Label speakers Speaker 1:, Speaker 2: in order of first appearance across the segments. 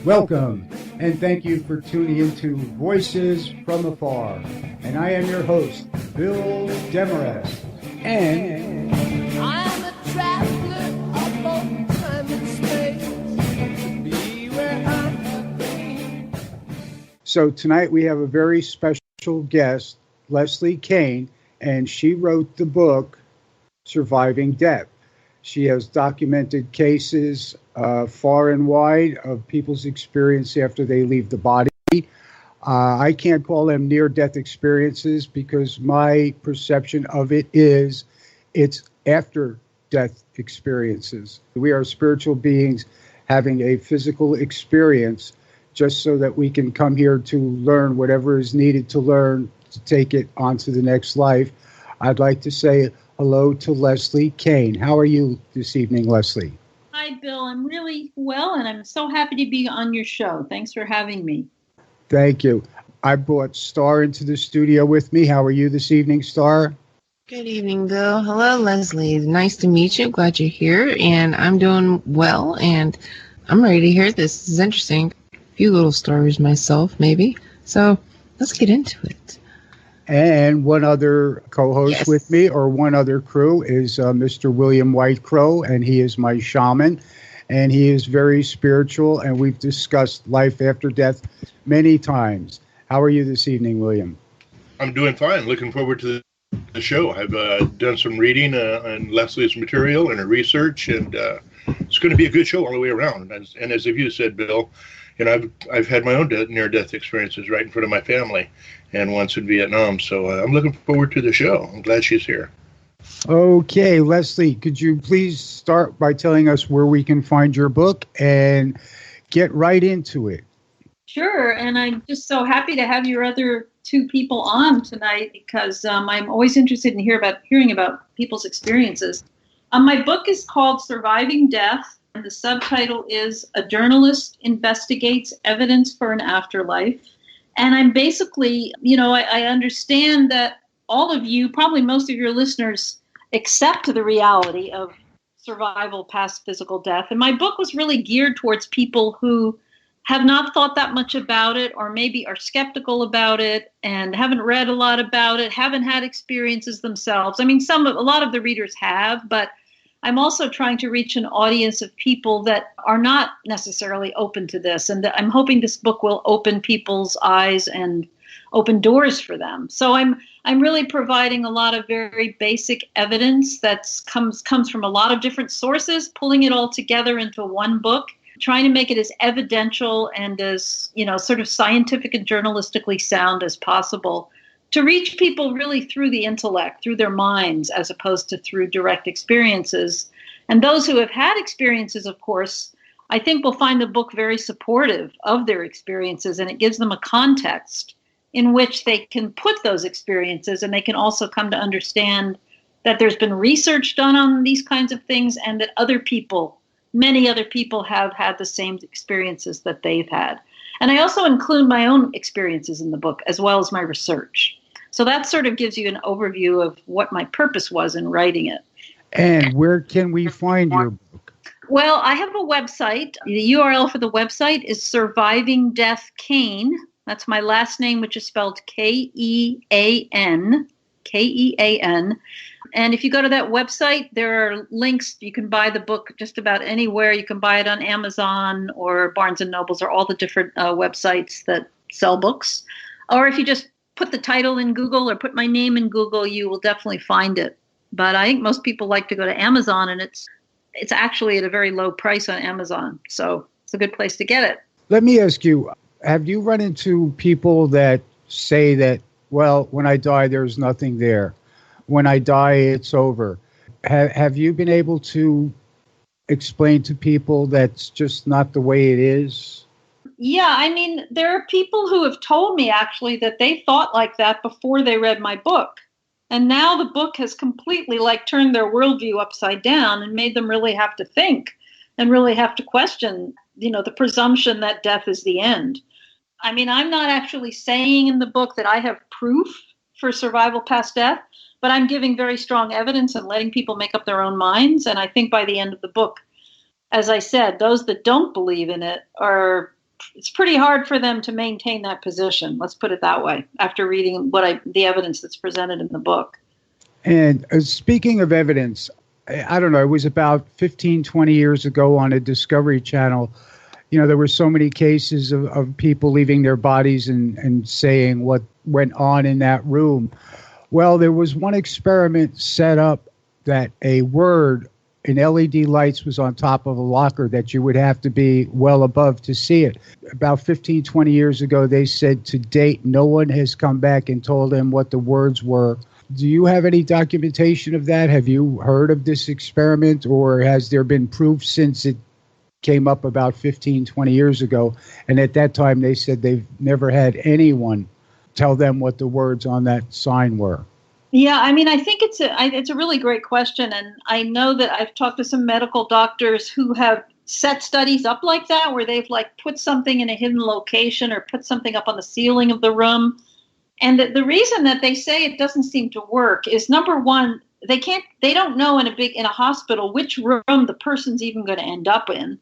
Speaker 1: Welcome, and thank you for tuning into Voices from Afar. And I am your host, Bill Demarest. And
Speaker 2: I am a traveler of both time and space, to be where I have been.
Speaker 1: so tonight we have a very special guest, Leslie Kean, and she wrote the book, Surviving Death. She has documented cases far and wide of people's experience after they leave the body. I can't call them near-death experiences because my perception of it is it's after-death experiences. We are spiritual beings having a physical experience just so that we can come here to learn whatever is needed to learn to take it on to the next life. I'd like to say hello to Leslie Kean. How are you this evening, Leslie?
Speaker 3: Hi, Bill. I'm really well, and I'm so happy to be on your show. Thanks for having me.
Speaker 1: Thank you. I brought Star into the studio with me. How are you this evening, Star?
Speaker 4: Good evening, Bill. Hello, Leslie. Nice to meet you. Glad you're here, and I'm doing well, and I'm ready to hear this. This is interesting. A few little stories myself, maybe. So let's get into it.
Speaker 1: And one other co-host with me, or one other crew, is Mr. William Whitecrow, and he is my shaman, and he is very spiritual, and we've discussed life after death many times. How are you this evening, William?
Speaker 5: I'm doing fine. Looking forward to the show. I've done some reading on Leslie's material and her research, and it's going to be a good show all the way around. And as you said, Bill, you know, I've had my own near-death experiences right in front of my family, and once in Vietnam. So I'm looking forward to the show. I'm glad she's here.
Speaker 1: Okay, Leslie, could you please start by telling us where we can find your book and get right into it?
Speaker 3: Sure, and I'm just so happy to have your other two people on tonight because I'm always interested in hearing about people's experiences. My book is called Surviving Death, and the subtitle is A Journalist Investigates Evidence for an Afterlife. And I'm basically, I understand that all of you, probably most of your listeners, accept the reality of survival past physical death. And my book was really geared towards people who have not thought that much about it, or maybe are skeptical about it and haven't read a lot about it, haven't had experiences themselves. I mean, a lot of the readers have, but I'm also trying to reach an audience of people that are not necessarily open to this. And I'm hoping this book will open people's eyes and open doors for them. So I'm really providing a lot of very basic evidence that comes from a lot of different sources, pulling it all together into one book, trying to make it as evidential and as, sort of scientific and journalistically sound as possible, to reach people really through the intellect, through their minds, as opposed to through direct experiences. And those who have had experiences, of course, I think will find the book very supportive of their experiences, and it gives them a context in which they can put those experiences, and they can also come to understand that there's been research done on these kinds of things, and that many other people have had the same experiences that they've had. And I also include my own experiences in the book, as well as my research. So that sort of gives you an overview of what my purpose was in writing it.
Speaker 1: And where can we find your book?
Speaker 3: Well, I have a website. The URL for the website is Surviving Death Kean. That's my last name, which is spelled Kean, Kean. And if you go to that website, there are links. You can buy the book just about anywhere. You can buy it on Amazon or Barnes & Nobles or all the different websites that sell books. Or if you just put the title in Google or put my name in Google, you will definitely find it. But I think most people like to go to Amazon, and it's actually at a very low price on Amazon. So it's a good place to get it.
Speaker 1: Let me ask you, have you run into people that say that, well, when I die, there's nothing there? When I die, it's over. Have you been able to explain to people that's just not the way it is?
Speaker 3: Yeah, I mean, there are people who have told me actually that they thought like that before they read my book. And now the book has completely turned their worldview upside down and made them really have to think and really have to question, the presumption that death is the end. I mean, I'm not actually saying in the book that I have proof for survival past death, but I'm giving very strong evidence and letting people make up their own minds. And I think by the end of the book, as I said, those that don't believe in it are it's pretty hard for them to maintain that position. Let's put it that way. After reading the evidence that's presented in the book.
Speaker 1: And speaking of evidence, I don't know, it was about 15, 20 years ago on a Discovery Channel. There were so many cases of people leaving their bodies and saying what went on in that room. Well, there was one experiment set up that a word in LED lights was on top of a locker that you would have to be well above to see it. About 15, 20 years ago, they said to date, no one has come back and told them what the words were. Do you have any documentation of that? Have you heard of this experiment, or has there been proof since it came up about 15, 20 years ago? And at that time, they said they've never had anyone tell them what the words on that sign were.
Speaker 3: Yeah, I mean, I think it's a really great question. And I know that I've talked to some medical doctors who have set studies up like that, where they've like put something in a hidden location or put something up on the ceiling of the room. And the reason that they say it doesn't seem to work is, number one, they don't know in a hospital which room the person's even going to end up in.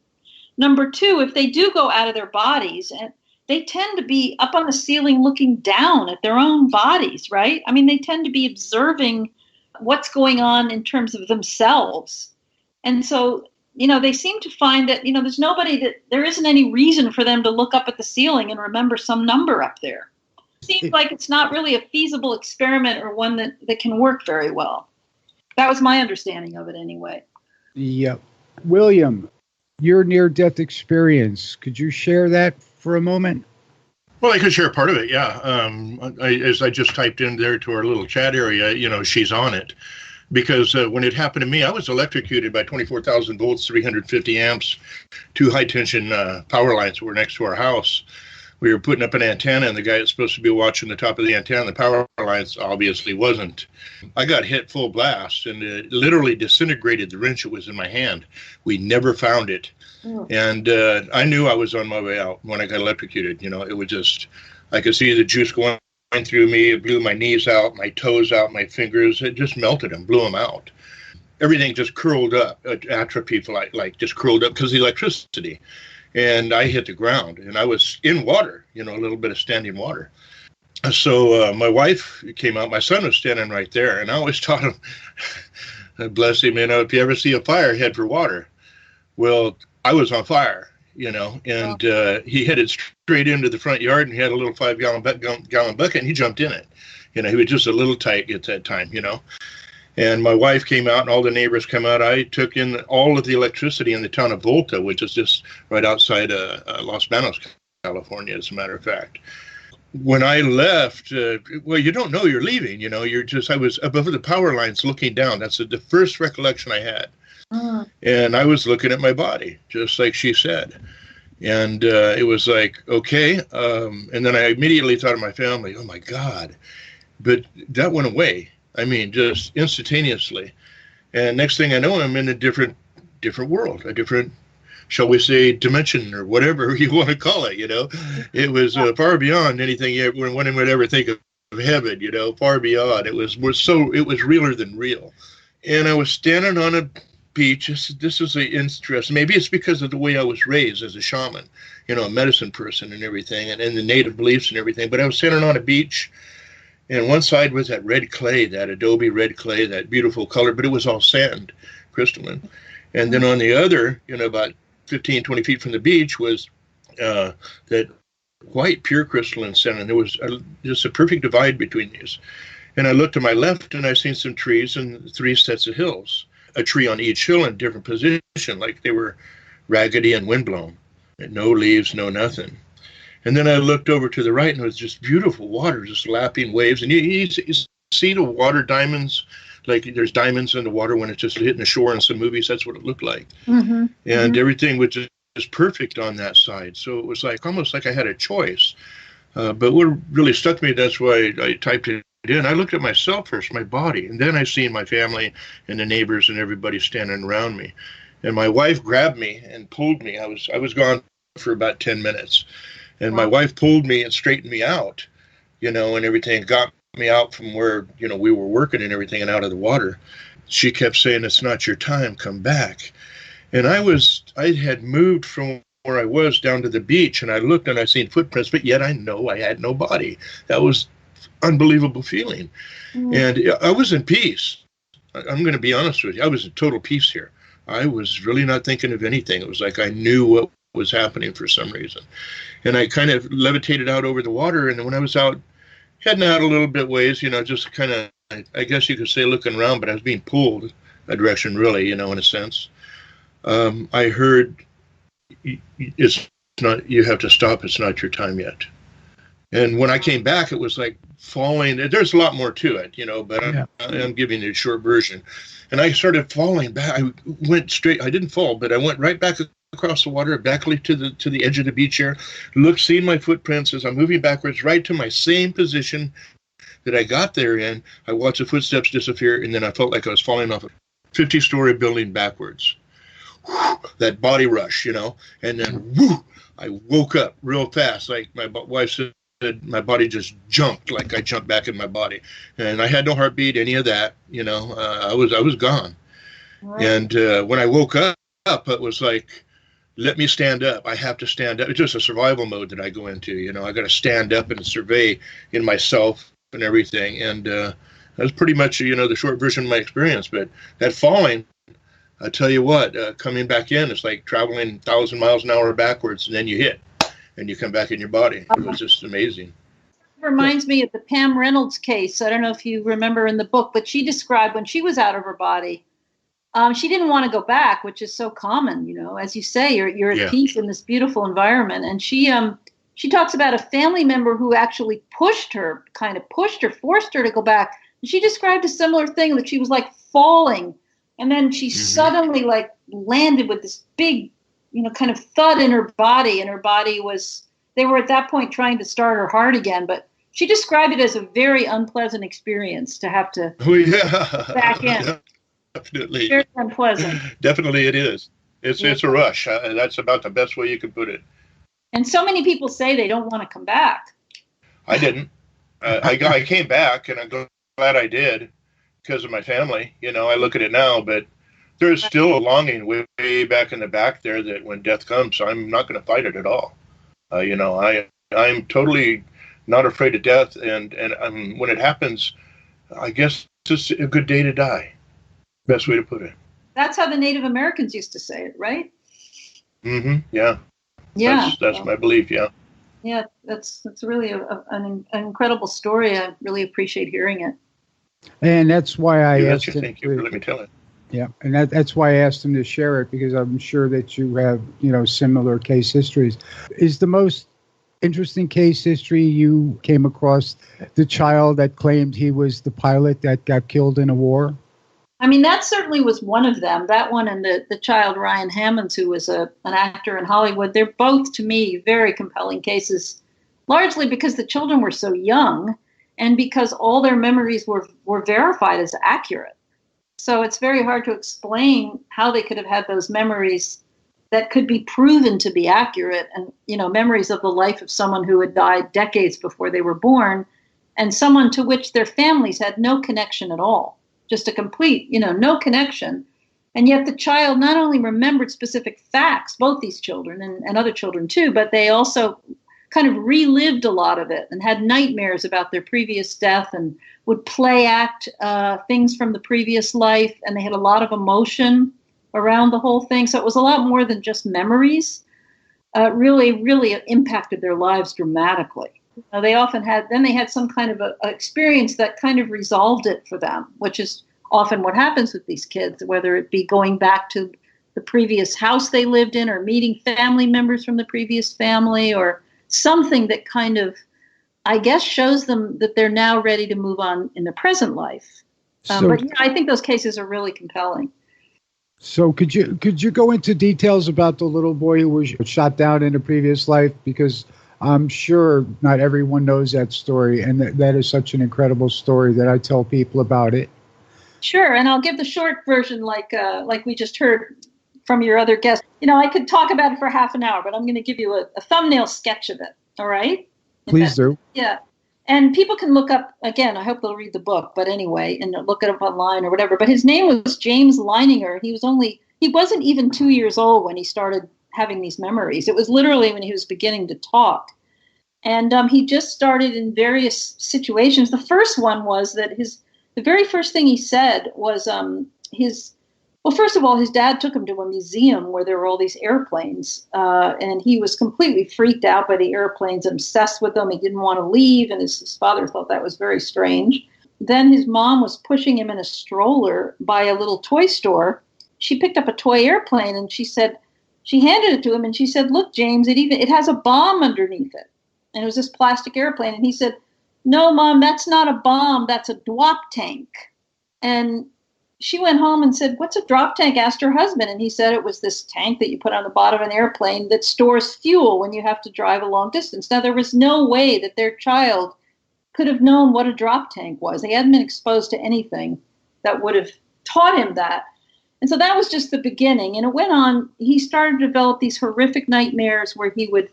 Speaker 3: Number two, if they do go out of their bodies, and they tend to be up on the ceiling looking down at their own bodies, right? I mean, they tend to be observing what's going on in terms of themselves. And so, they seem to find that, there isn't any reason for them to look up at the ceiling and remember some number up there. It seems like it's not really a feasible experiment or one that can work very well. That was my understanding of it anyway.
Speaker 1: Yep. William, your near-death experience, could you share that for a moment?
Speaker 5: Well, I could share part of it, yeah. As I just typed in there to our little chat area, she's on it. Because when it happened to me, I was electrocuted by 24,000 volts, 350 amps, two high-tension power lines that were next to our house. We were putting up an antenna, and the guy that's supposed to be watching the top of the antenna, the power lines, obviously wasn't. I got hit full blast, and it literally disintegrated the wrench that was in my hand. We never found it. Oh. And I knew I was on my way out when I got electrocuted. It was just, I could see the juice going through me. It blew my knees out, my toes out, my fingers. It just melted them, blew them out. Everything just curled up, atrophy, like just curled up because of the electricity. And I hit the ground, and I was in water, a little bit of standing water. So my wife came out. My son was standing right there, and I always taught him, bless him, if you ever see a fire, head for water. Well, I was on fire, and he headed straight into the front yard, and he had a little 5-gallon bucket, and he jumped in it. He was just a little tight at that time, And my wife came out, and all the neighbors come out. I took in all of the electricity in the town of Volta, which is just right outside Los Banos, California, as a matter of fact. When I left, you don't know you're leaving, I was above the power lines looking down. That's the first recollection I had. And I was looking at my body, just like she said. And it was like, okay. And then I immediately thought of my family. Oh, my God. But that went away. I mean, just instantaneously. And next thing I know, I'm in a different world, a different, shall we say, dimension or whatever you want to call it, It was far beyond anything one would ever think of heaven, far beyond. It was realer than real. And I was standing on a beach. This is interesting. Maybe it's because of the way I was raised as a shaman, a medicine person and everything, and the native beliefs and everything. But I was standing on a beach, and one side was that red clay, that adobe red clay, that beautiful color, but it was all sand, crystalline. And then on the other, about 15, 20 feet from the beach was that white, pure crystalline sand. And there was just a perfect divide between these. And I looked to my left, and I seen some trees and 3 sets of hills, a tree on each hill in different position, like they were raggedy and windblown, and no leaves, no nothing. And then I looked over to the right, and it was just beautiful water, just lapping waves. And you see the water diamonds, like there's diamonds in the water when it's just hitting the shore in some movies. That's what it looked like. Mm-hmm. And everything was just perfect on that side. So it was like almost like I had a choice. But what really stuck me, that's why I typed it in. I looked at myself first, my body, and then I seen my family and the neighbors and everybody standing around me. And my wife grabbed me and pulled me. I was gone for about 10 minutes. And my wife pulled me and straightened me out, and everything, got me out from where, we were working and everything and out of the water. She kept saying, it's not your time, come back. And I had moved from where I was down to the beach, and I looked and I seen footprints, but yet I know I had no body. That was unbelievable feeling. And I was in peace. I'm going to be honest with you. I was in total peace here. I was really not thinking of anything. It was like I knew what was happening for some reason. And I kind of levitated out over the water. And when I was out, heading out a little bit ways, just kind of, I guess you could say looking around, but I was being pulled a direction really, in a sense. I heard, it's not, you have to stop. It's not your time yet. And when I came back, it was like falling. There's a lot more to it, but I'm giving you a short version. And I started falling back. I went straight. I didn't fall, but I went right back across the water, back to the edge of the beach here. Seeing my footprints as I'm moving backwards, right to my same position that I got there in. I watched the footsteps disappear, and then I felt like I was falling off a 50-story building backwards. Whew, that body rush, and then whoo, I woke up real fast. Like my wife said, my body just jumped, like I jumped back in my body, and I had no heartbeat, any of that. I was gone. Right. And when I woke up, it was like, let me stand up. I have to stand up. It's just a survival mode that I go into. I got to stand up and survey in myself and everything. And that's pretty much the short version of my experience. But that falling, I tell you what, coming back in, it's like traveling 1,000 miles an hour backwards, and then you hit. And you come back in your body. It was just amazing.
Speaker 3: It reminds me of the Pam Reynolds case. I don't know if you remember in the book, but she described when she was out of her body, she didn't want to go back, which is so common. As you say, you're at peace in this beautiful environment. And she talks about a family member who actually forced her to go back. And she described a similar thing, that she was like falling, and then she suddenly like landed with this big, kind of thud in her body, and her body they were at that point trying to start her heart again, but she described it as a very unpleasant experience to have to back in.
Speaker 5: Definitely.
Speaker 3: Very unpleasant.
Speaker 5: Definitely it is. It's a rush. That's about the best way you could put it.
Speaker 3: And so many people say they don't want to come back.
Speaker 5: I didn't. I came back, and I'm glad I did because of my family. I look at it now, but there's still a longing way back in the back there that when death comes, I'm not going to fight it at all. I'm totally not afraid of death, and when it happens, I guess it's a good day to die. Best way to put it.
Speaker 3: That's how the Native Americans used to say it, right?
Speaker 5: Mm-hmm. Yeah.
Speaker 3: Yeah.
Speaker 5: That's my belief. Yeah.
Speaker 3: Yeah, that's really an incredible story. I really appreciate hearing it.
Speaker 1: And that's why I asked him.
Speaker 5: Thank you for letting me tell it.
Speaker 1: Yeah, and that's why I asked him to share it, because I'm sure that you have, similar case histories. Is the most interesting case history you came across the child that claimed he was the pilot that got killed in a war?
Speaker 3: I mean, that certainly was one of them. That one and the child Ryan Hammonds, who was an actor in Hollywood, they're both, to me, very compelling cases, largely because the children were so young and because all their memories were verified as accurate. So it's very hard to explain how they could have had those memories that could be proven to be accurate, and, memories of the life of someone who had died decades before they were born, and someone to which their families had no connection at all. Just a complete, no connection. And yet the child not only remembered specific facts, both these children and other children too, but they also kind of relived a lot of it and had nightmares about their previous death and would play act things from the previous life. And they had a lot of emotion around the whole thing. So it was a lot more than just memories. Really, really impacted their lives dramatically. They often had some kind of a experience that kind of resolved it for them, which is often what happens with these kids, whether it be going back to the previous house they lived in or meeting family members from the previous family or something that kind of, I guess, shows them that they're now ready to move on in their present life. But yeah, I think those cases are really compelling.
Speaker 1: So could you go into details about the little boy who was shot down in a previous life? Because I'm sure not everyone knows that story, and that is such an incredible story that I tell people about it.
Speaker 3: Sure, and I'll give the short version like we just heard from your other guest. I could talk about it for half an hour, but I'm going to give you a thumbnail sketch of it, all right?
Speaker 1: Please do.
Speaker 3: Yeah, and people can look up, again, I hope they'll read the book, but anyway, and look it up online or whatever. But his name was James Leininger. He wasn't even 2 years old when he started having these memories. It was literally when he was beginning to talk. And he just started in various situations. The first one was that the very first thing he said was well, first of all, his dad took him to a museum where there were all these airplanes, and he was completely freaked out by the airplanes, obsessed with them. He didn't want to leave, and his father thought that was very strange. Then his mom was pushing him in a stroller by a little toy store. She picked up a toy airplane, and she handed it to him, and she said, "Look, James, it has a bomb underneath it." And it was this plastic airplane, and he said, "No, Mom, that's not a bomb. That's a drop tank." And she went home and said, "What's a drop tank?" Asked her husband, and he said it was this tank that you put on the bottom of an airplane that stores fuel when you have to drive a long distance. Now, there was no way that their child could have known what a drop tank was. They hadn't been exposed to anything that would have taught him that. And so that was just the beginning. And it went on. He started to develop these horrific nightmares where he would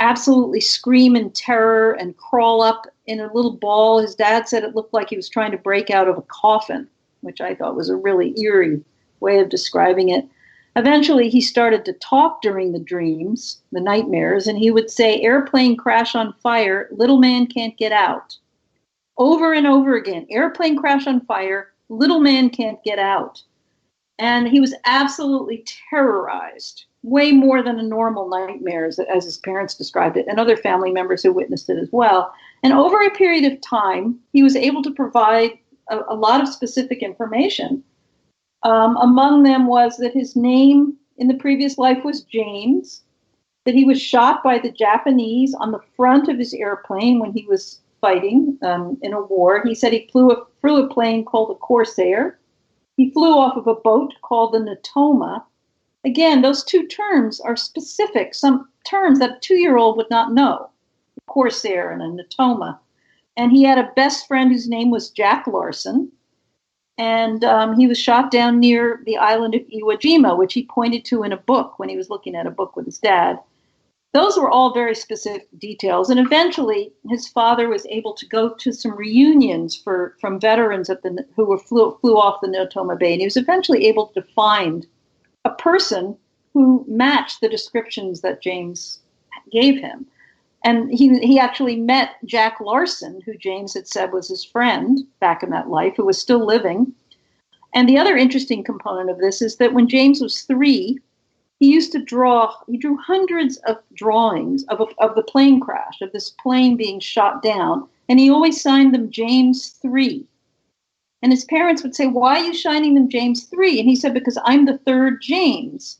Speaker 3: absolutely scream in terror and crawl up in a little ball. His dad said it looked like he was trying to break out of a coffin, which I thought was a really eerie way of describing it. Eventually, he started to talk during the dreams, the nightmares, and he would say, "Airplane crash on fire, little man can't get out." Over and over again, "Airplane crash on fire, little man can't get out." And he was absolutely terrorized, way more than a normal nightmare, as his parents described it, and other family members who witnessed it as well. And over a period of time, he was able to provide a lot of specific information. Among them was that his name in the previous life was James, that he was shot by the Japanese on the front of his airplane when he was fighting in a war. He said he flew a plane called a Corsair. He flew off of a boat called the Natoma. Again, those two terms are specific, some terms that a 2-year-old would not know, a Corsair and a Natoma. And he had a best friend whose name was Jack Larson. And he was shot down near the island of Iwo Jima, which he pointed to in a book when he was looking at a book with his dad. Those were all very specific details. And eventually, his father was able to go to some reunions from veterans who flew off the Natoma Bay. And he was eventually able to find a person who matched the descriptions that James gave him. And he actually met Jack Larson, who James had said was his friend back in that life, who was still living. And the other interesting component of this is that when James was 3, he drew hundreds of drawings of the plane crash, of this plane being shot down, and he always signed them James 3. And his parents would say, "Why are you signing them James 3? And he said, "Because I'm the third James."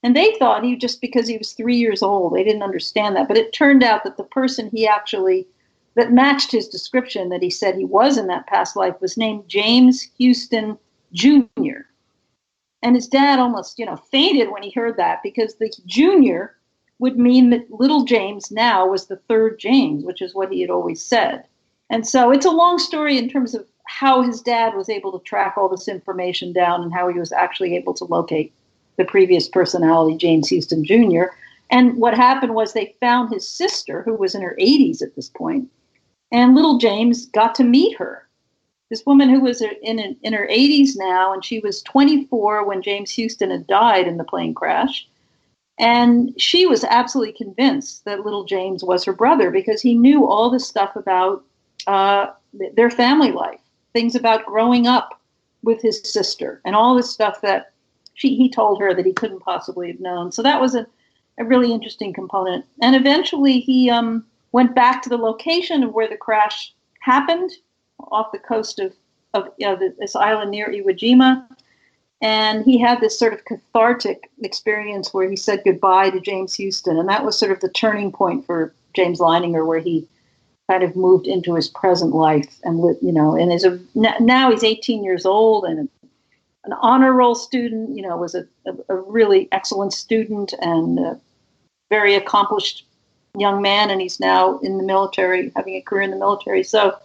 Speaker 3: And they thought just because he was 3 years old, they didn't understand that. But it turned out that the person that matched his description that he said he was in that past life was named James Houston Jr. And his dad almost, fainted when he heard that, because the junior would mean that little James now was the third James, which is what he had always said. And so it's a long story in terms of how his dad was able to track all this information down and how he was actually able to locate the previous personality, James Houston Jr. And what happened was they found his sister, who was in her 80s at this point, and little James got to meet her. This woman who was in her 80s now, and she was 24 when James Houston had died in the plane crash. And she was absolutely convinced that little James was her brother, because he knew all this stuff about their family life, things about growing up with his sister, and all this stuff that he told her that he couldn't possibly have known. So that was a really interesting component. And eventually he went back to the location of where the crash happened, off the coast of this island near Iwo Jima. And he had this sort of cathartic experience where he said goodbye to James Houston. And that was sort of the turning point for James Leininger, where he kind of moved into his present life. And, and now he's 18 years old and an honor roll student, was a really excellent student and a very accomplished young man. And he's now in the military, having a career in the military. So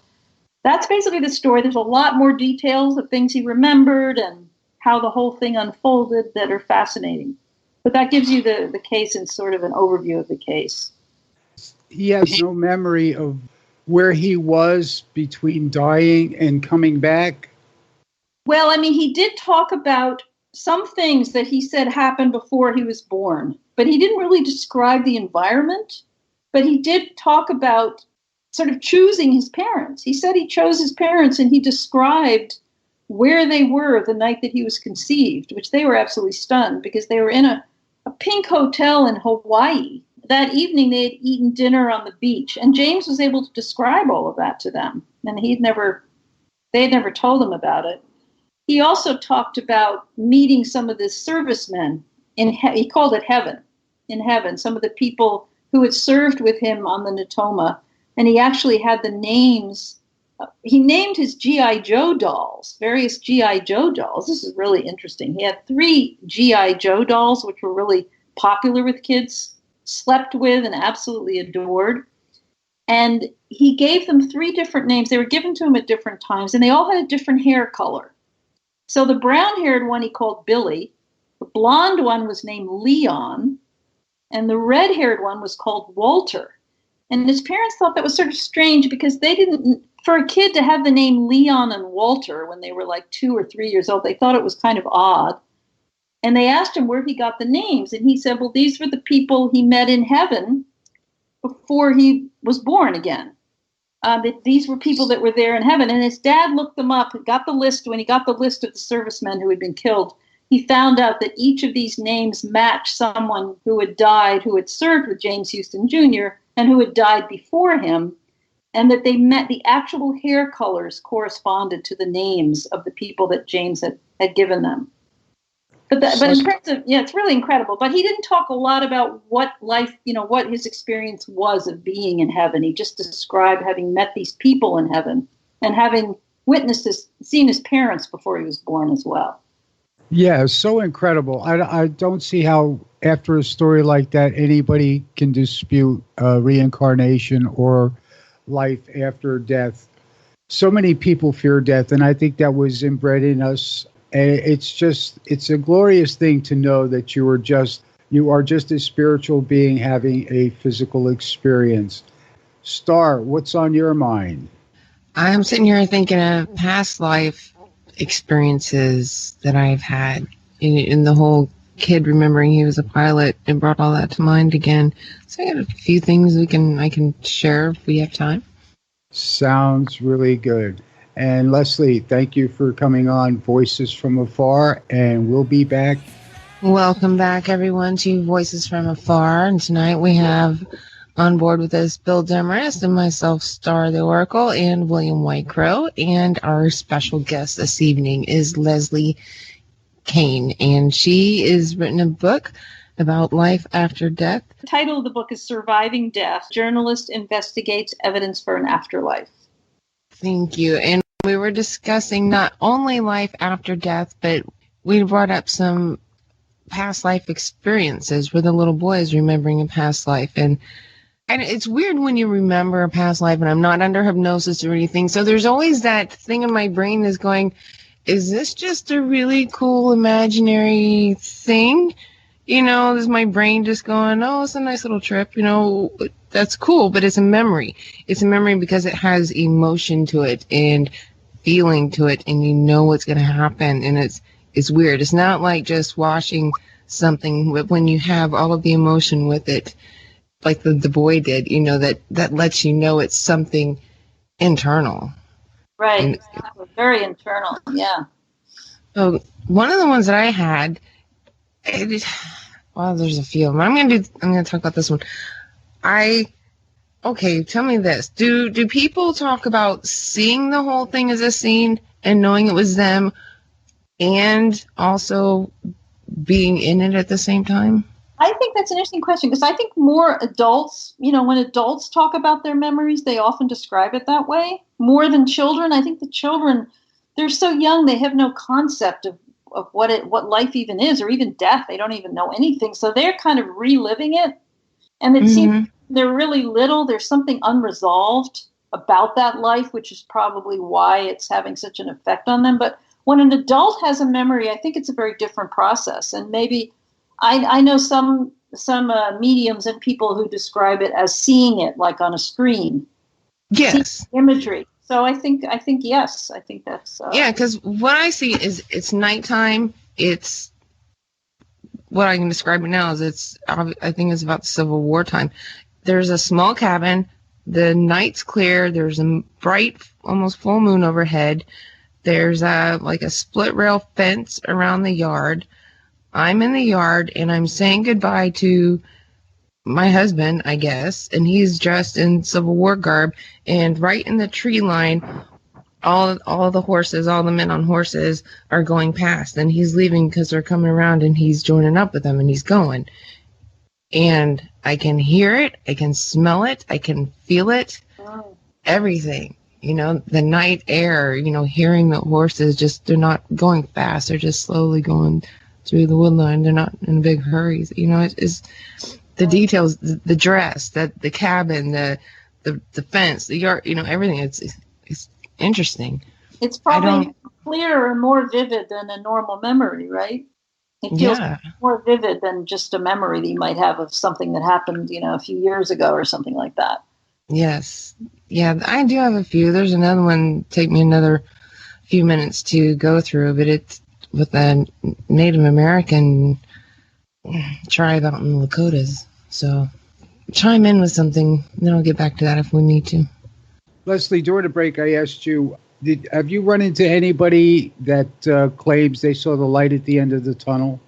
Speaker 3: that's basically the story. There's a lot more details of things he remembered and how the whole thing unfolded that are fascinating. But that gives you the case in sort of an overview of the case.
Speaker 1: He has no memory of where he was between dying and coming back.
Speaker 3: Well, he did talk about some things that he said happened before he was born. but he didn't really describe the environment. But he did talk about sort of choosing his parents. He said he chose his parents, and he described where they were the night that he was conceived, which they were absolutely stunned because they were in a pink hotel in Hawaii. That evening, they had eaten dinner on the beach, and James was able to describe all of that to them, and they had never told him about it. He also talked about meeting some of the servicemen he called it heaven, in heaven, some of the people who had served with him on the Natoma, and he actually had the names. He named his G.I. Joe dolls, various G.I. Joe dolls. This is really interesting. He had 3 G.I. Joe dolls, which were really popular with kids, slept with and absolutely adored. And he gave them 3 different names. They were given to him at different times, and they all had a different hair color. So the brown-haired one he called Billy, the blonde one was named Leon, and the red-haired one was called Walter. And his parents thought that was sort of strange because they didn't, for a kid to have the name Leon and Walter when they were like 2 or 3 years old, they thought it was kind of odd. And they asked him where he got the names. And he said, well, these were the people he met in heaven before he was born again. That these were people that were there in heaven. And his dad looked them up, got the list. When he got the list of the servicemen who had been killed, he found out that each of these names matched someone who had died, who had served with James Houston Jr., and who had died before him, and that they met, the actual hair colors corresponded to the names of the people that James had given them. But in terms of, it's really incredible. But he didn't talk a lot about what life, what his experience was of being in heaven. He just described having met these people in heaven and having witnessed seen his parents before he was born as well.
Speaker 1: Yeah, so incredible. I don't see how, after a story like that, anybody can dispute reincarnation or life after death. So many people fear death, and I think that was inbred in us. And it's a glorious thing to know that you are just a spiritual being having a physical experience. Star, what's on your mind?
Speaker 4: I'm sitting here thinking of past life experiences that I've had in the whole kid remembering he was a pilot. It brought all that to mind again. So I got a few things I can share if we have time.
Speaker 1: Sounds really good. And Leslie, thank you for coming on Voices from Afar, and we'll be back.
Speaker 4: Welcome back, everyone, to Voices from Afar. And tonight we have on board with us Bill Demarest and myself, Star the Oracle, and William Whitecrow. And our special guest this evening is Leslie Kean, and she has written a book about life after death.
Speaker 3: The title of the book is Surviving Death. Journalist investigates evidence for an afterlife.
Speaker 4: Thank you. And we were discussing not only life after death, but we brought up some past life experiences where the little boy is remembering a past life. And it's weird when you remember a past life, and I'm not under hypnosis or anything. So there's always that thing in my brain that's going, is this just a really cool imaginary thing? Is my brain just going, oh, it's a nice little trip, that's cool, but it's a memory. It's a memory because it has emotion to it and feeling to it, and you know what's going to happen, and it's weird. It's not like just watching something, but when you have all of the emotion with it, like the boy did, that lets you know it's something internal.
Speaker 3: Right, and exactly. Very internal, yeah.
Speaker 4: So one of the ones that I had, there's a few. I'm gonna talk about this one. Okay, tell me this. Do people talk about seeing the whole thing as a scene and knowing it was them, and also being in it at the same time?
Speaker 3: I think that's an interesting question because I think more adults, when adults talk about their memories, they often describe it that way more than children. I think the children, they're so young, they have no concept of what life even is, or even death. They don't even know anything. So they're kind of reliving it. And it seems they're really little. There's something unresolved about that life, which is probably why it's having such an effect on them. But when an adult has a memory, I think it's a very different process. And maybe I know some mediums and people who describe it as seeing it like on a screen.
Speaker 4: Yes.
Speaker 3: Imagery. So I think yes. I think that's
Speaker 4: yeah. Because what I see is it's nighttime. It's what I can describe it now is I think it's about the Civil War time. There's a small cabin. The night's clear. There's a bright, almost full moon overhead. There's like a split rail fence around the yard. I'm in the yard and I'm saying goodbye to my husband, I guess, and he's dressed in Civil War garb. And right in the tree line, all the horses, all the men on horses are going past, and he's leaving because they're coming around, and he's joining up with them, and he's going. And I can hear it, I can smell it, I can feel it, everything. The night air, hearing the horses, they're not going fast, they're just slowly going through the woodline. They're not in big hurries. It's the details, the dress, the cabin, the fence, the yard, everything. It's interesting.
Speaker 3: It's probably clearer and more vivid than a normal memory, right? It feels more vivid than just a memory that you might have of something that happened, a few years ago or something like that.
Speaker 4: Yes. Yeah, I do have a few. There's another one, take me another few minutes to go through, but it's with a Native American tribe out in the Lakotas. So chime in with something, then I'll get back to that if we need to.
Speaker 1: Leslie, during the break, I asked you, have you run into anybody that claims they saw the light at the end of the tunnel?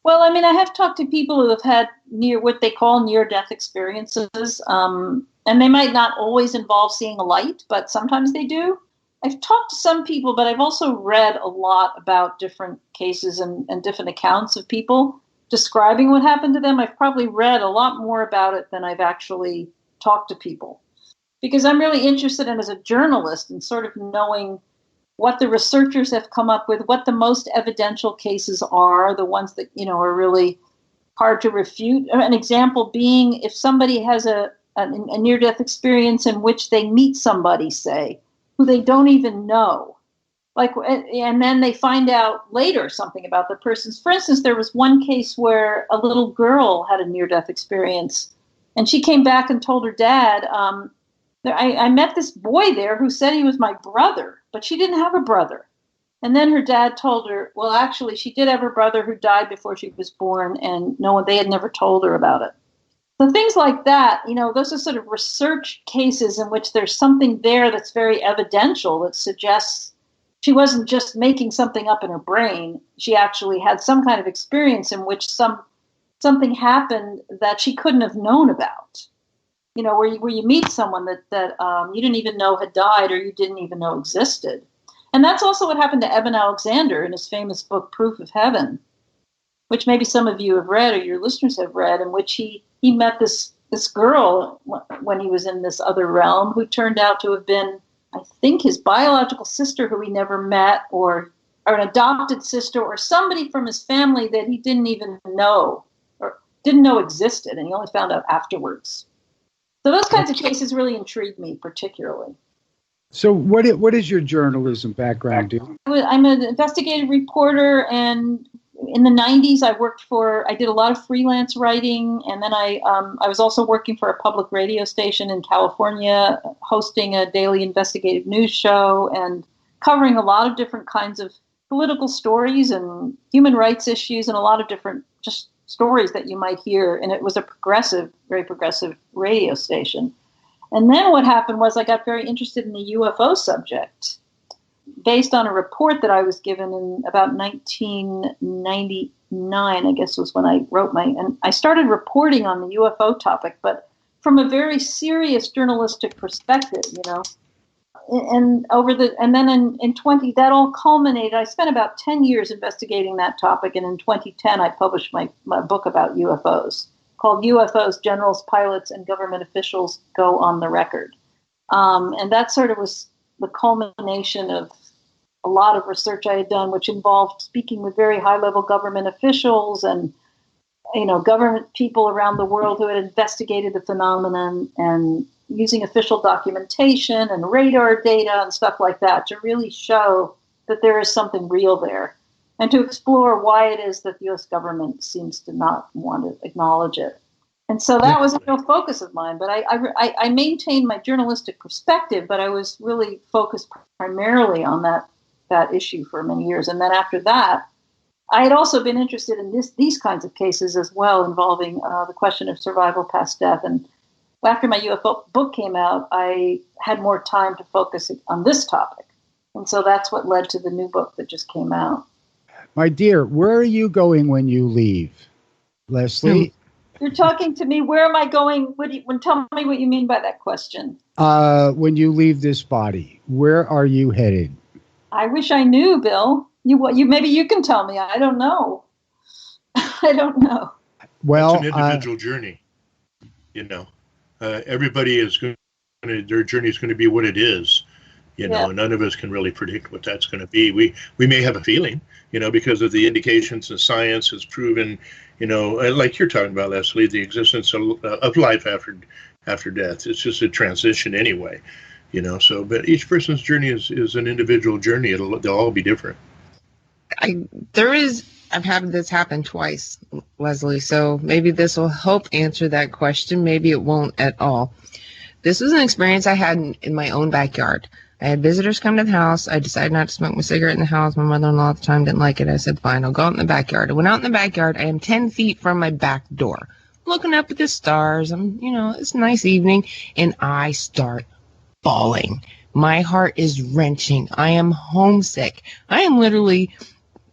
Speaker 3: Well, I have talked to people who have had what they call near-death experiences, and they might not always involve seeing a light, but sometimes they do. I've talked to some people, but I've also read a lot about different cases and different accounts of people describing what happened to them. I've probably read a lot more about it than I've actually talked to people, because I'm really interested in, as a journalist, in sort of knowing what the researchers have come up with, what the most evidential cases are, the ones that, are really hard to refute. An example being, if somebody has a near-death experience in which they meet somebody, say, who they don't even know, and then they find out later something about the person. For instance, there was one case where a little girl had a near-death experience, and she came back and told her dad, I met this boy there who said he was my brother, but she didn't have a brother. And then her dad told her, well, actually, she did have a brother who died before she was born, and they had never told her about it. So things like that, those are sort of research cases in which there's something there that's very evidential that suggests she wasn't just making something up in her brain. She actually had some kind of experience in which something happened that she couldn't have known about. Where you meet someone that you didn't even know had died, or you didn't even know existed. And that's also what happened to Eben Alexander in his famous book, Proof of Heaven, which maybe some of you have read, or your listeners have read, in which he met this girl when he was in this other realm, who turned out to have been, I think, his biological sister who he never met, or an adopted sister, or somebody from his family that he didn't even know, or didn't know existed, and he only found out afterwards. So those kinds of cases really intrigue me particularly.
Speaker 1: So what is your journalism background, do?
Speaker 3: I'm an investigative reporter, and in the 90s I did a lot of freelance writing, and then I was also working for a public radio station in California, hosting a daily investigative news show and covering a lot of different kinds of political stories and human rights issues, and a lot of different just stories that you might hear. And it was a very progressive radio station. And then what happened was I got very interested in the UFO subject based on a report that I was given in about 1999, I guess was when I wrote and I started reporting on the UFO topic, but from a very serious journalistic perspective, And then in 20, that all culminated. I spent about 10 years investigating that topic, and in 2010, I published my book about UFOs called UFOs, Generals, Pilots, and Government Officials Go on the Record. And that sort of was the culmination of a lot of research I had done, which involved speaking with very high-level government officials and government people around the world who had investigated the phenomenon, and using official documentation and radar data and stuff like that to really show that there is something real there, and to explore why it is that the U.S. government seems to not want to acknowledge it. And so that was a real focus of mine. But I maintained my journalistic perspective, but I was really focused primarily on that issue for many years. And then after that, I had also been interested in these kinds of cases as well, involving the question of survival past death. And after my UFO book came out, I had more time to focus on this topic. And so that's what led to the new book that just came out.
Speaker 1: My dear, where are you going when you leave? Leslie?
Speaker 3: You're talking to me. Where am I going? Tell me what you mean by that question.
Speaker 1: When you leave this body, where are you headed?
Speaker 3: I wish I knew, Bill. You maybe you can tell me. I don't know. I don't know.
Speaker 1: Well,
Speaker 5: it's an individual journey. Everybody is going to, their journey is going to be what it is. And none of us can really predict what that's going to be. We may have a feeling, because of the indications and science has proven, like you're talking about, Leslie, the existence of life after death. It's just a transition anyway, So, but each person's journey is an individual journey. They'll all be different.
Speaker 4: I've had this happen twice, Leslie. So maybe this will help answer that question. Maybe it won't at all. This was an experience I had in my own backyard. I had visitors come to the house. I decided not to smoke my cigarette in the house. My mother-in-law at the time didn't like it. I said, fine, I'll go out in the backyard. I went out in the backyard. I am 10 feet from my back door, looking up at the stars. It's a nice evening, and I start bawling. My heart is wrenching. I am homesick. I am literally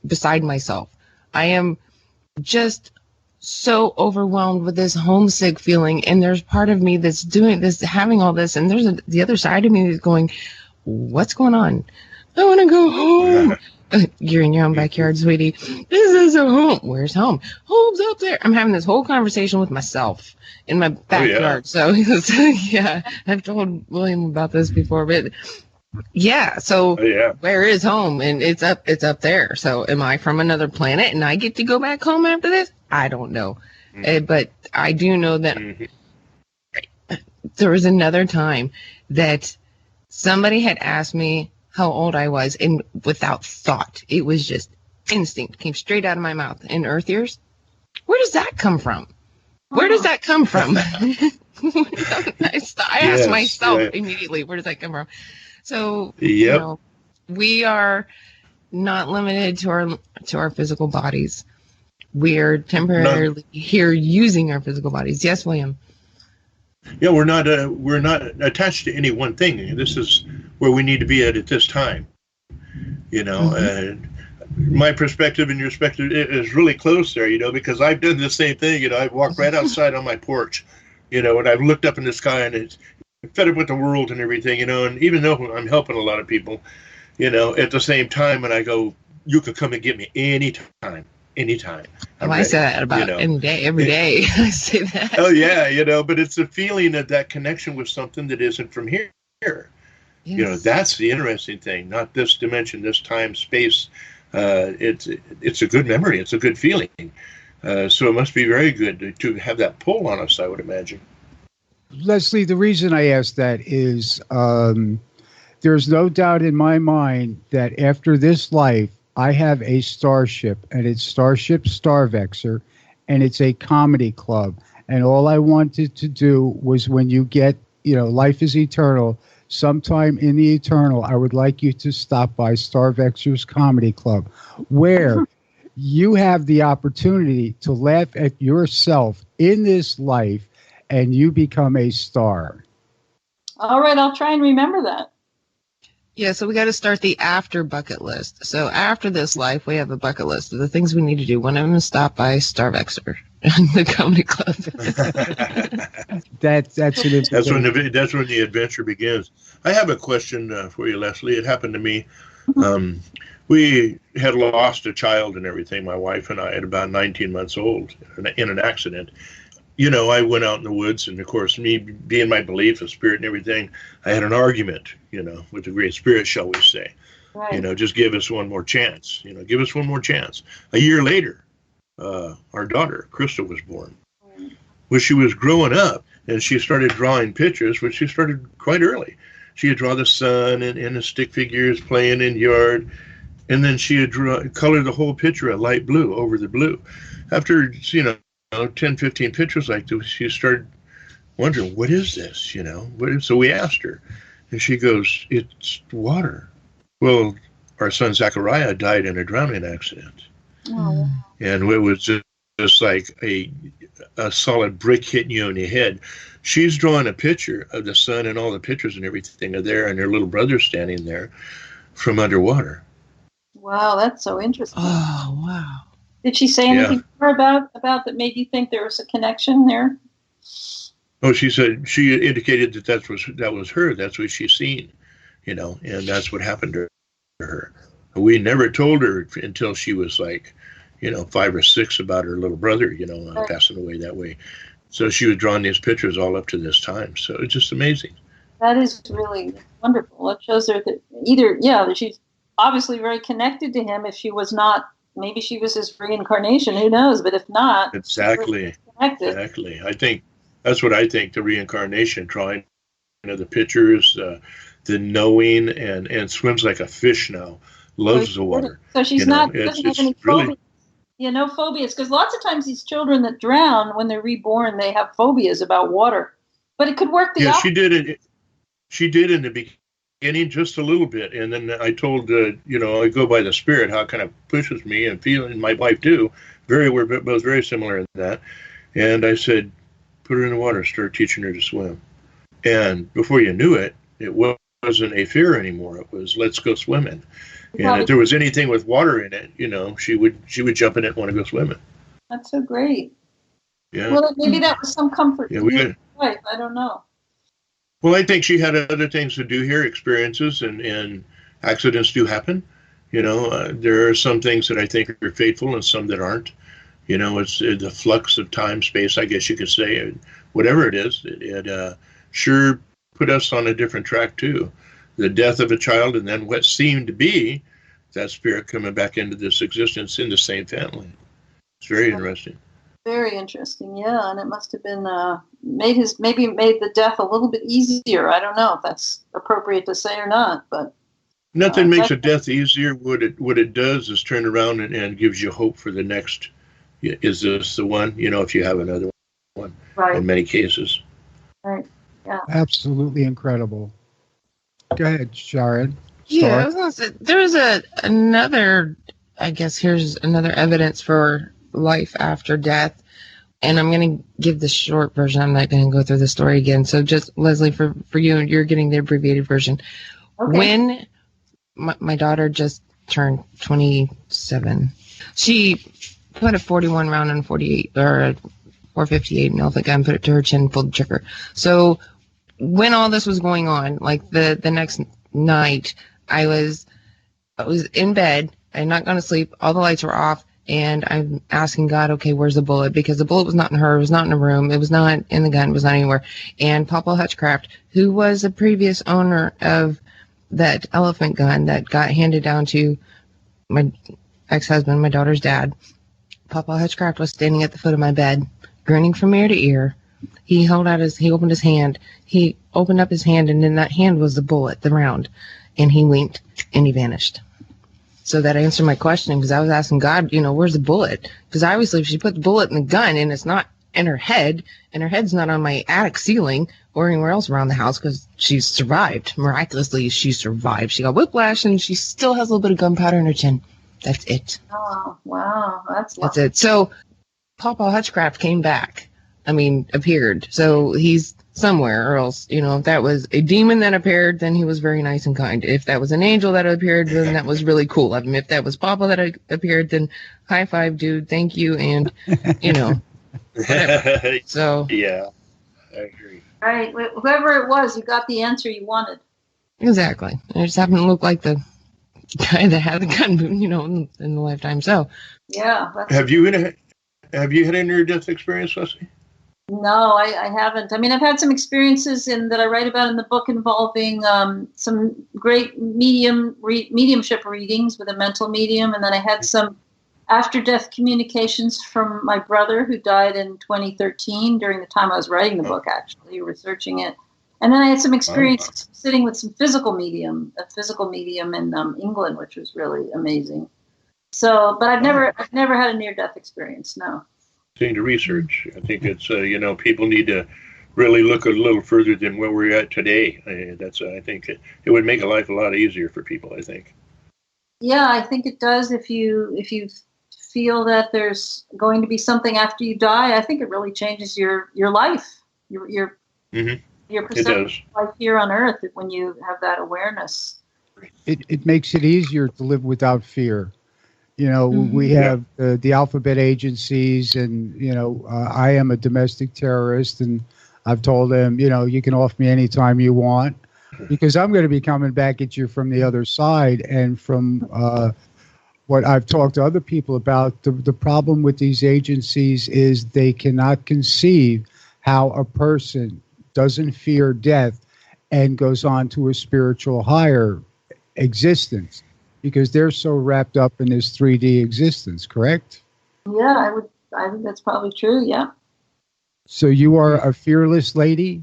Speaker 4: beside myself. I am just so overwhelmed with this homesick feeling, and there's part of me that's doing this, having all this, and there's the other side of me that's going, what's going on? I want to go home. You're in your own backyard, sweetie. This is a home. Where's home? Home's up there. I'm having this whole conversation with myself in my backyard. So yeah, I've told William about this before, but yeah. So where is home? And it's up there. So am I from another planet and I get to go back home after this? I don't know. But I do know that there was another time that somebody had asked me how old I was, and without thought, it was just instinct, came straight out of my mouth. And Earth years, where does that come from? Where does that come from? I asked myself immediately, where does that come from? So, we are not limited to our physical bodies. We are temporarily here using our physical bodies. Yes, William.
Speaker 5: Yeah, we're not attached to any one thing. This is where we need to be at this time. My perspective and your perspective is really close there, because I've done the same thing. I've walked right outside on my porch, and I've looked up in the sky and it's fed up with the world and everything, and even though I'm helping a lot of people, at the same time, and I go, you can come and get me anytime.
Speaker 4: I say that about every day. I say that.
Speaker 5: Oh yeah, but it's a feeling of that connection with something that isn't from here. Yes. That's the interesting thing. Not this dimension, this time, space. It's a good memory. It's a good feeling. So it must be very good to have that pull on us, I would imagine.
Speaker 1: Leslie, the reason I asked that is there's no doubt in my mind that after this life, I have a starship, and it's Starship Starvexer, and it's a comedy club. And all I wanted to do was, when you get, life is eternal, sometime in the eternal, I would like you to stop by Starvexer's Comedy Club, where you have the opportunity to laugh at yourself in this life, and you become a star.
Speaker 3: All right, I'll try and remember that.
Speaker 4: Yeah, so we got to start the after bucket list. So after this life, we have a bucket list of the things we need to do. One of them is stop by Starvexer, the comedy club. That's
Speaker 5: when the adventure begins. I have a question for you, Leslie. It happened to me. We had lost a child and everything, my wife and I, at about 19 months old in an accident. I went out in the woods, and of course, me being my belief of spirit and everything, I had an argument, with the Great Spirit, shall we say. Right. Just give us one more chance. Give us one more chance. A year later, our daughter, Crystal, was born. When she was growing up, and she started drawing pictures, which she started quite early. She would draw the sun and the stick figures playing in the yard, and then she would color the whole picture a light blue over the blue. After, 10, 15 pictures like this, she started wondering, what is this, So we asked her, and she goes, it's water. Well, our son Zachariah died in a drowning accident.
Speaker 3: Oh,
Speaker 5: And it was just like a solid brick hitting you on the head. She's drawing a picture of the sun, and all the pictures and everything are there, and her little brother standing there from underwater.
Speaker 3: wow, that's so interesting.
Speaker 4: Oh, wow.
Speaker 3: Did she say anything more about that made you think there was a connection there?
Speaker 5: Oh, she said, she indicated that was her. That's what she's seen, and that's what happened to her. We never told her until she was like, 5 or 6 about her little brother,
Speaker 3: Right.
Speaker 5: passing away that way. So she was drawing these pictures all up to this time. So it's just amazing.
Speaker 3: That is really wonderful. It shows her that that she's obviously very connected to him. If she was not, maybe she was his reincarnation. Who knows? But if not,
Speaker 5: Exactly.
Speaker 3: connected.
Speaker 5: Exactly. I think that's what I think. The reincarnation, drawing the pictures, the knowing, and swims like a fish now. Loves the water.
Speaker 3: So she's doesn't have any phobias. No phobias, because lots of times these children that drown, when they're reborn, they have phobias about water. But it could work the opposite.
Speaker 5: She did it. She did in the beginning just a little bit, and then I told I go by the spirit, how it kind of pushes me, and feeling my wife too. We're both very similar in that. And I said, put her in the water, start teaching her to swim. And before you knew it, it wasn't a fear anymore. It was, let's go swimming. And if there was anything with water in it, she would jump in it and want to go swimming.
Speaker 3: That's so great.
Speaker 5: Yeah.
Speaker 3: Well, maybe that was some comfort.
Speaker 5: Yeah,
Speaker 3: to your wife. I don't know.
Speaker 5: Well, I think she had other things to do here, experiences, and accidents do happen. There are some things that I think are fateful and some that aren't. It's the flux of time, space, I guess you could say. Whatever it is, it sure put us on a different track, too. The death of a child, and then what seemed to be that spirit coming back into this existence in the same family. It's very interesting.
Speaker 3: Very interesting, yeah. And it must have been made the death a little bit easier. I don't know if that's appropriate to say or not, but
Speaker 5: nothing makes a death easier. What it does is turn around and gives you hope for the next. Is this the one? If you have another one, right. In many cases.
Speaker 3: Right. Yeah.
Speaker 1: Absolutely incredible. Go ahead, Sharon.
Speaker 4: Yeah, I was gonna say, there's another, I guess here's another evidence for life after death. And I'm going to give the short version. I'm not going to go through the story again. So just, Leslie, for you, you're getting the abbreviated version. Okay. When my daughter just turned 27, she put a 41 round and 48, or a 458 Melvic gun, put it to her chin, pulled the trigger. So when all this was going on, like the next night, I was in bed. I had not gone to sleep. All the lights were off. And I'm asking God, okay, where's the bullet? Because the bullet was not in her. It was not in a room. It was not in the gun. It was not anywhere. And Papa Hutchcraft, who was a previous owner of that elephant gun that got handed down to my ex-husband, my daughter's dad, Papa Hutchcraft was standing at the foot of my bed, grinning from ear to ear. He opened his hand. He opened up his hand, and in that hand was the bullet, the round. And he winked, and he vanished. So that answered my question, because I was asking God, where's the bullet? Because obviously if she put the bullet in the gun and it's not in her head, and her head's not on my attic ceiling or anywhere else around the house, because she survived. Miraculously, she survived. She got whiplash, and she still has a little bit of gunpowder in her chin. That's it.
Speaker 3: Oh, wow. That's
Speaker 4: it. So Papa Hutchcraft came back. Appeared. So he's somewhere, or else, if that was a demon that appeared, then he was very nice and kind. If that was an angel that appeared, then that was really cool of him. If that was Papa that appeared, then high five, dude, thank you, and, whatever. So.
Speaker 5: Yeah, I agree.
Speaker 3: Right. Whoever it was, you got the answer you wanted.
Speaker 4: Exactly. It just happened to look like the guy that had the gun, in the lifetime. So.
Speaker 3: Yeah.
Speaker 5: Have you had any near-death experience, Leslie?
Speaker 3: No, I haven't. I've had some experiences that I write about in the book involving some great mediumship readings with a mental medium, and then I had some after-death communications from my brother who died in 2013 during the time I was writing the book, actually, researching it. And then I had some experience sitting with a physical medium in England, which was really amazing. So, but I've never had a near-death experience, no.
Speaker 5: Thing to research. I think it's people need to really look a little further than where we're at today. I think it would make life a lot easier for people. I think.
Speaker 3: Yeah, I think it does if you feel that there's going to be something after you die, I think it really changes your life, your perception of life here on Earth when you have that awareness.
Speaker 1: It makes it easier to live without fear. You know, we have the alphabet agencies, and, you know, I am a domestic terrorist, and I've told them, you know, you can off me anytime you want, because I'm going to be coming back at you from the other side. And from what I've talked to other people about, the problem with these agencies is they cannot conceive how a person doesn't fear death and goes on to a spiritual higher existence, because they're so wrapped up in this 3D existence, correct?
Speaker 3: Yeah, I think that's probably true, yeah.
Speaker 1: So you are a fearless lady?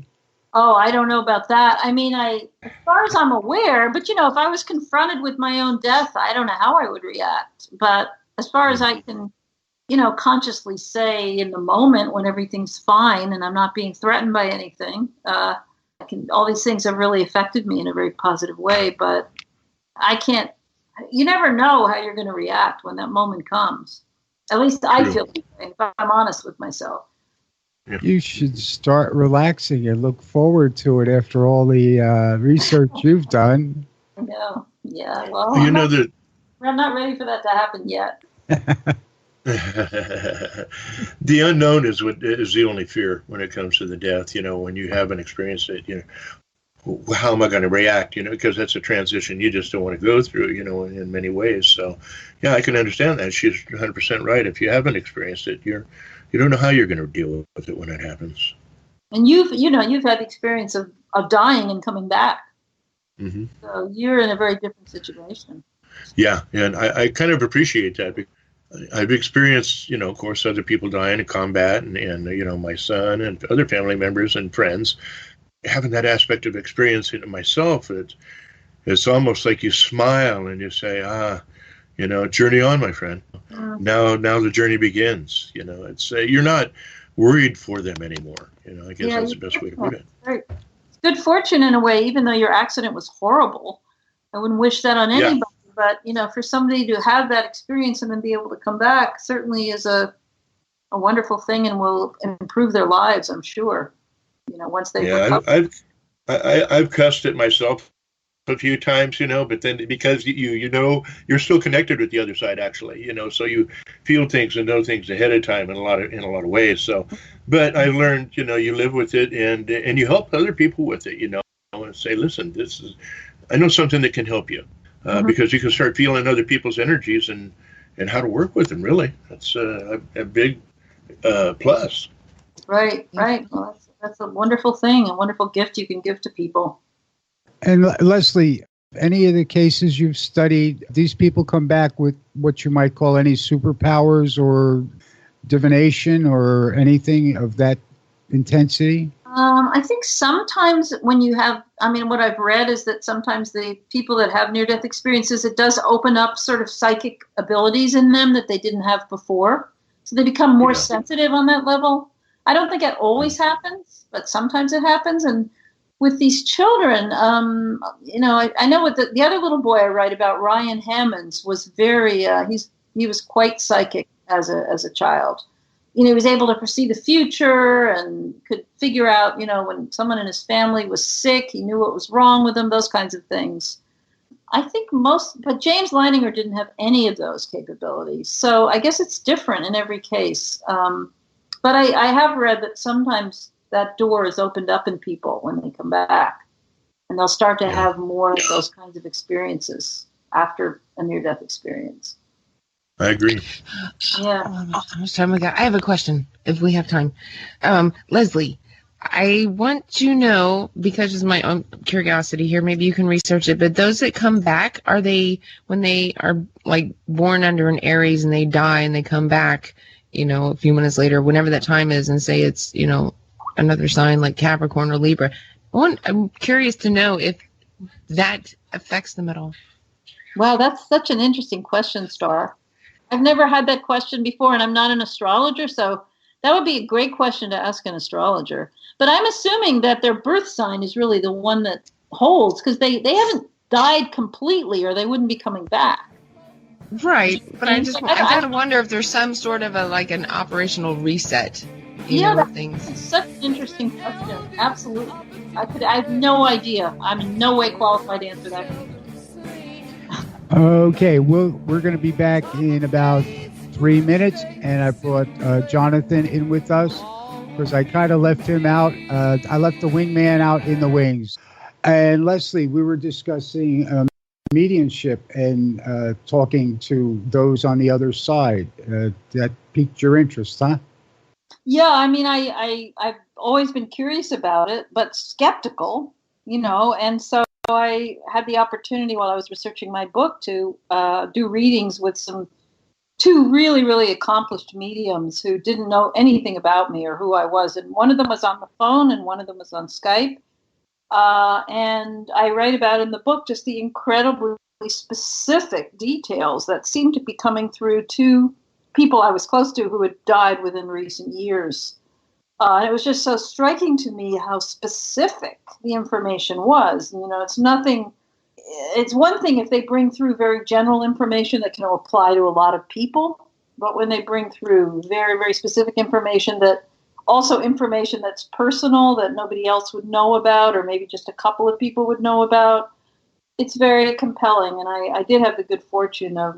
Speaker 3: Oh, I don't know about that. I mean, as far as I'm aware, but, you know, if I was confronted with my own death, I don't know how I would react. But as far as I can, you know, consciously say in the moment when everything's fine and I'm not being threatened by anything, all these things have really affected me in a very positive way, but you never know how you're going to react when that moment comes. At least I feel that way, if I'm honest with myself.
Speaker 1: You should start relaxing and look forward to it after all the research you've done.
Speaker 3: I know. Yeah. Well,
Speaker 5: You
Speaker 3: I'm
Speaker 5: know that
Speaker 3: not ready for that to happen yet.
Speaker 5: the unknown is the only fear when it comes to the death. You know, when you haven't experienced it, you know, how am I going to react? You know, because that's a transition you just don't want to go through, you know, in many ways. So, yeah, I can understand that. She's 100% right. If you haven't experienced it, you don't know how you're going to deal with it when it happens.
Speaker 3: And you've had the experience of dying and coming back.
Speaker 5: Mm-hmm.
Speaker 3: So you're in a very different situation.
Speaker 5: Yeah, and I kind of appreciate that. I've experienced, you know, of course, other people dying in combat, and you know, my son and other family members and friends. Having that aspect of experience in myself, it's almost like you smile and you say, you know, journey on, my friend. Now the journey begins. You know, it's you're not worried for them anymore. You know, I guess that's the best way to put it.
Speaker 3: Right. It's good fortune in a way, even though your accident was horrible. I wouldn't wish that on anybody, but, you know, for somebody to have that experience and then be able to come back certainly is a wonderful thing and will improve their lives, I'm sure. You know, once they recover.
Speaker 5: I've cussed at myself a few times, you know, but then because you know you're still connected with the other side, actually, you know, so you feel things and know things ahead of time in a lot of ways. So, but I learned, you know, you live with it and you help other people with it, you know, and say, listen, I know something that can help you, because you can start feeling other people's energies and how to work with them. Really, that's a big plus.
Speaker 3: Right. Well, that's a wonderful thing, a wonderful gift you can give to people.
Speaker 1: And Leslie, any of the cases you've studied, these people come back with what you might call any superpowers or divination or anything of that intensity?
Speaker 3: I think sometimes when you have, I mean, what I've read is that sometimes the people that have near-death experiences, it does open up sort of psychic abilities in them that they didn't have before. So they become more sensitive on that level. I don't think it always happens, but sometimes it happens. And with these children, you know, I know what the other little boy I write about, Ryan Hammonds, was very, he was quite psychic as a child. You know, he was able to foresee the future and could figure out, you know, when someone in his family was sick, he knew what was wrong with them, those kinds of things. I think but James Leininger didn't have any of those capabilities. So I guess it's different in every case. But I have read that sometimes that door is opened up in people when they come back, and they'll start to have more of those kinds of experiences after a near-death experience.
Speaker 5: I agree.
Speaker 3: Yeah.
Speaker 4: How much time we got? I have a question, if we have time. Leslie, I want to know, because it's my own curiosity here, maybe you can research it, but those that come back, are they, when they are like born under an Aries and they die and they come back, you know, a few minutes later, whenever that time is, and say it's, you know, another sign like Capricorn or Libra. I'm curious to know if that affects them at all.
Speaker 3: Wow, that's such an interesting question, Star. I've never had that question before, and I'm not an astrologer, so that would be a great question to ask an astrologer. But I'm assuming that their birth sign is really the one that holds, because they haven't died completely or they wouldn't be coming back.
Speaker 4: Right, but I
Speaker 3: I
Speaker 4: gotta wonder if there's some sort of an operational reset.
Speaker 3: Yeah,
Speaker 4: With things.
Speaker 3: that's such an interesting question. Absolutely. I have no idea. I'm in no way qualified to answer that question.
Speaker 1: Okay, we're going to be back in about 3 minutes, and I brought Jonathan in with us because I kind of left him out. I left the wingman out in the wings. And Leslie, we were discussing mediumship and talking to those on the other side. That piqued your interest, huh?
Speaker 3: Yeah, I mean, I've always been curious about it, but skeptical, and so I had the opportunity while I was researching my book to do readings with two really, really accomplished mediums who didn't know anything about me or who I was. And one of them was on the phone and one of them was on Skype. And I write about in the book just the incredibly specific details that seemed to be coming through to people I was close to who had died within recent years. And it was just so striking to me how specific the information was. It's one thing if they bring through very general information that can apply to a lot of people, but when they bring through very, very specific information that's personal that nobody else would know about, or maybe just a couple of people would know about, it's very compelling. And I did have the good fortune of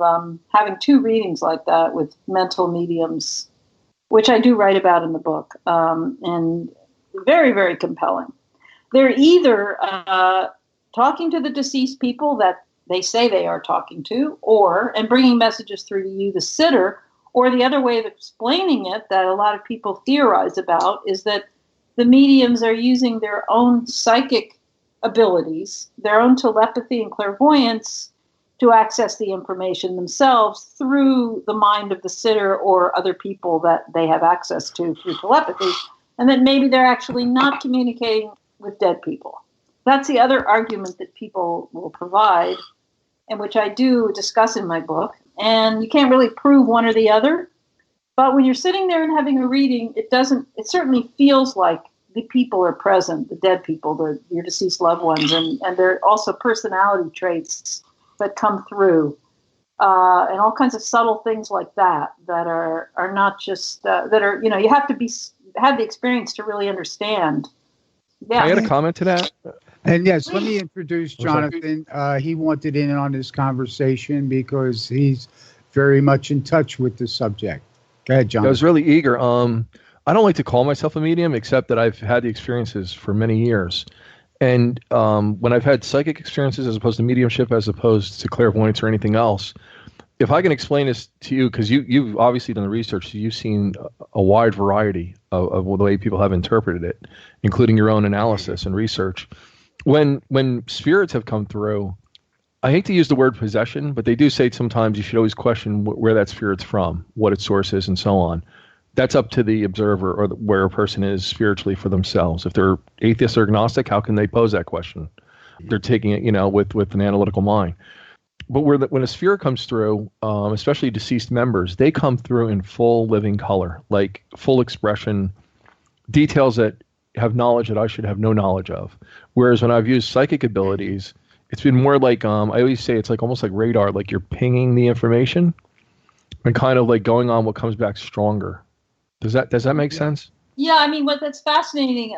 Speaker 3: having two readings like that with mental mediums, which I do write about in the book, and very, very compelling. They're either talking to the deceased people that they say they are talking to, and bringing messages through to you, the sitter, or the other way of explaining it that a lot of people theorize about is that the mediums are using their own psychic abilities, their own telepathy and clairvoyance to access the information themselves through the mind of the sitter or other people that they have access to through telepathy, and that maybe they're actually not communicating with dead people. That's the other argument that people will provide, and which I do discuss in my book. And you can't really prove one or the other, but when you're sitting there and having a reading, it certainly feels like the people are present, the dead people, your deceased loved ones, and there are also personality traits that come through, and all kinds of subtle things like that are not just that are, you have to have the experience to really understand. Yeah.
Speaker 6: Can I add a comment to that?
Speaker 1: And yes, let me introduce Jonathan. He wanted in on this conversation because he's very much in touch with the subject. Go ahead, Jonathan.
Speaker 6: I was really eager. I don't like to call myself a medium, except that I've had the experiences for many years. And when I've had psychic experiences as opposed to mediumship, as opposed to clairvoyance or anything else, if I can explain this to you, because you've obviously done the research, so you've seen a wide variety of the way people have interpreted it, including your own analysis and research. When spirits have come through, I hate to use the word possession, but they do say sometimes you should always question where that spirit's from, what its source is, and so on. That's up to the observer or where a person is spiritually for themselves. If they're atheist or agnostic, how can they pose that question? They're taking it, with an analytical mind. But when a spirit comes through, especially deceased members, they come through in full living color, like full expression, details that have knowledge that I should have no knowledge of. Whereas when I've used psychic abilities, it's been more like, I always say it's like almost like radar, like you're pinging the information and kind of like going on what comes back stronger. Does that make sense?
Speaker 3: Yeah, I mean, that's fascinating,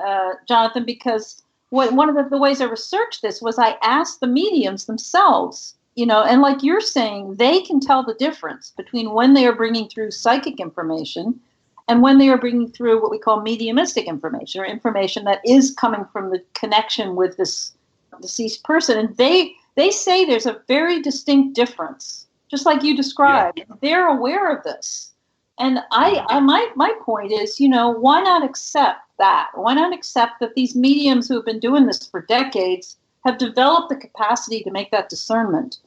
Speaker 3: Jonathan, because one of the ways I researched this was I asked the mediums themselves, and like you're saying, they can tell the difference between when they are bringing through psychic information and when they are bringing through what we call mediumistic information, or information that is coming from the connection with this deceased person. And they say there's a very distinct difference, just like you described. Yeah. They're aware of this. And my point is, why not accept that? Why not accept that these mediums who have been doing this for decades have developed the capacity to make that discernment?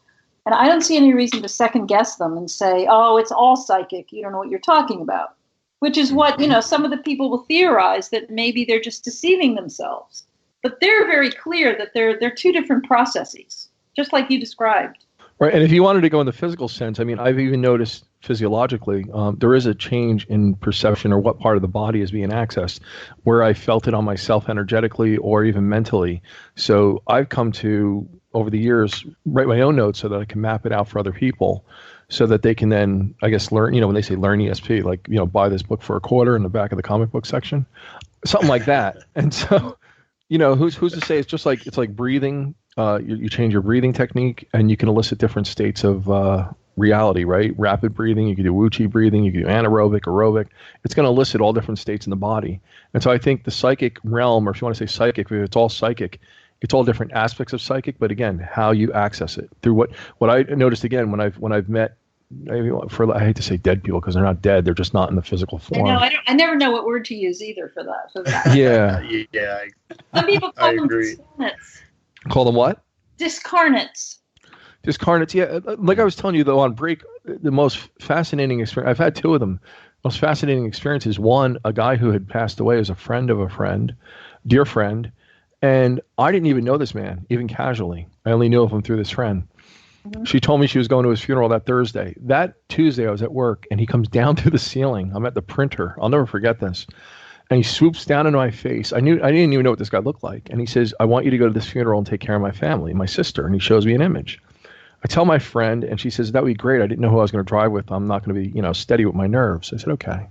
Speaker 3: And I don't see any reason to second guess them and say, oh, it's all psychic. You don't know what you're talking about, which is what, some of the people will theorize that maybe they're just deceiving themselves. But they're very clear that they're two different processes, just like you described.
Speaker 6: Right. And if you wanted to go in the physical sense, I mean, I've even noticed physiologically, there is a change in perception or what part of the body is being accessed, where I felt it on myself energetically or even mentally. So I've come to, over the years, write my own notes so that I can map it out for other people. so that they can then, I guess, learn, when they say learn ESP, like, buy this book for a quarter in the back of the comic book section, something like that. And so, who's to say it's like breathing. You change your breathing technique and you can elicit different states of reality, right? Rapid breathing, you can do Wu Chi breathing, you can do anaerobic, aerobic. It's going to elicit all different states in the body. And so I think the psychic realm, or if you want to say psychic, if it's all psychic, it's all different aspects of psychic, but again, how you access it through what I noticed again when I've met, I hate to say dead people because they're not dead, they're just not in the physical form.
Speaker 3: I never know what word to use either for that.
Speaker 6: Yeah.
Speaker 5: Yeah.
Speaker 3: Some people call them
Speaker 5: agree.
Speaker 3: discarnates.
Speaker 6: Call them what?
Speaker 3: Discarnates.
Speaker 6: Discarnates, yeah. Like I was telling you, though, on break, the most fascinating experience, I've had two of them. Most fascinating experiences. One, a guy who had passed away as a friend of a friend, dear friend, and I didn't even know this man, even casually. I only knew of him through this friend. Mm-hmm. She told me she was going to his funeral that Thursday. That Tuesday, I was at work, and he comes down through the ceiling. I'm at the printer. I'll never forget this. And he swoops down into my face. I didn't even know what this guy looked like. And he says, I want you to go to this funeral and take care of my family, my sister. And he shows me an image. I tell my friend, and she says, that would be great. I didn't know who I was going to drive with. I'm not going to be, steady with my nerves. I said, okay.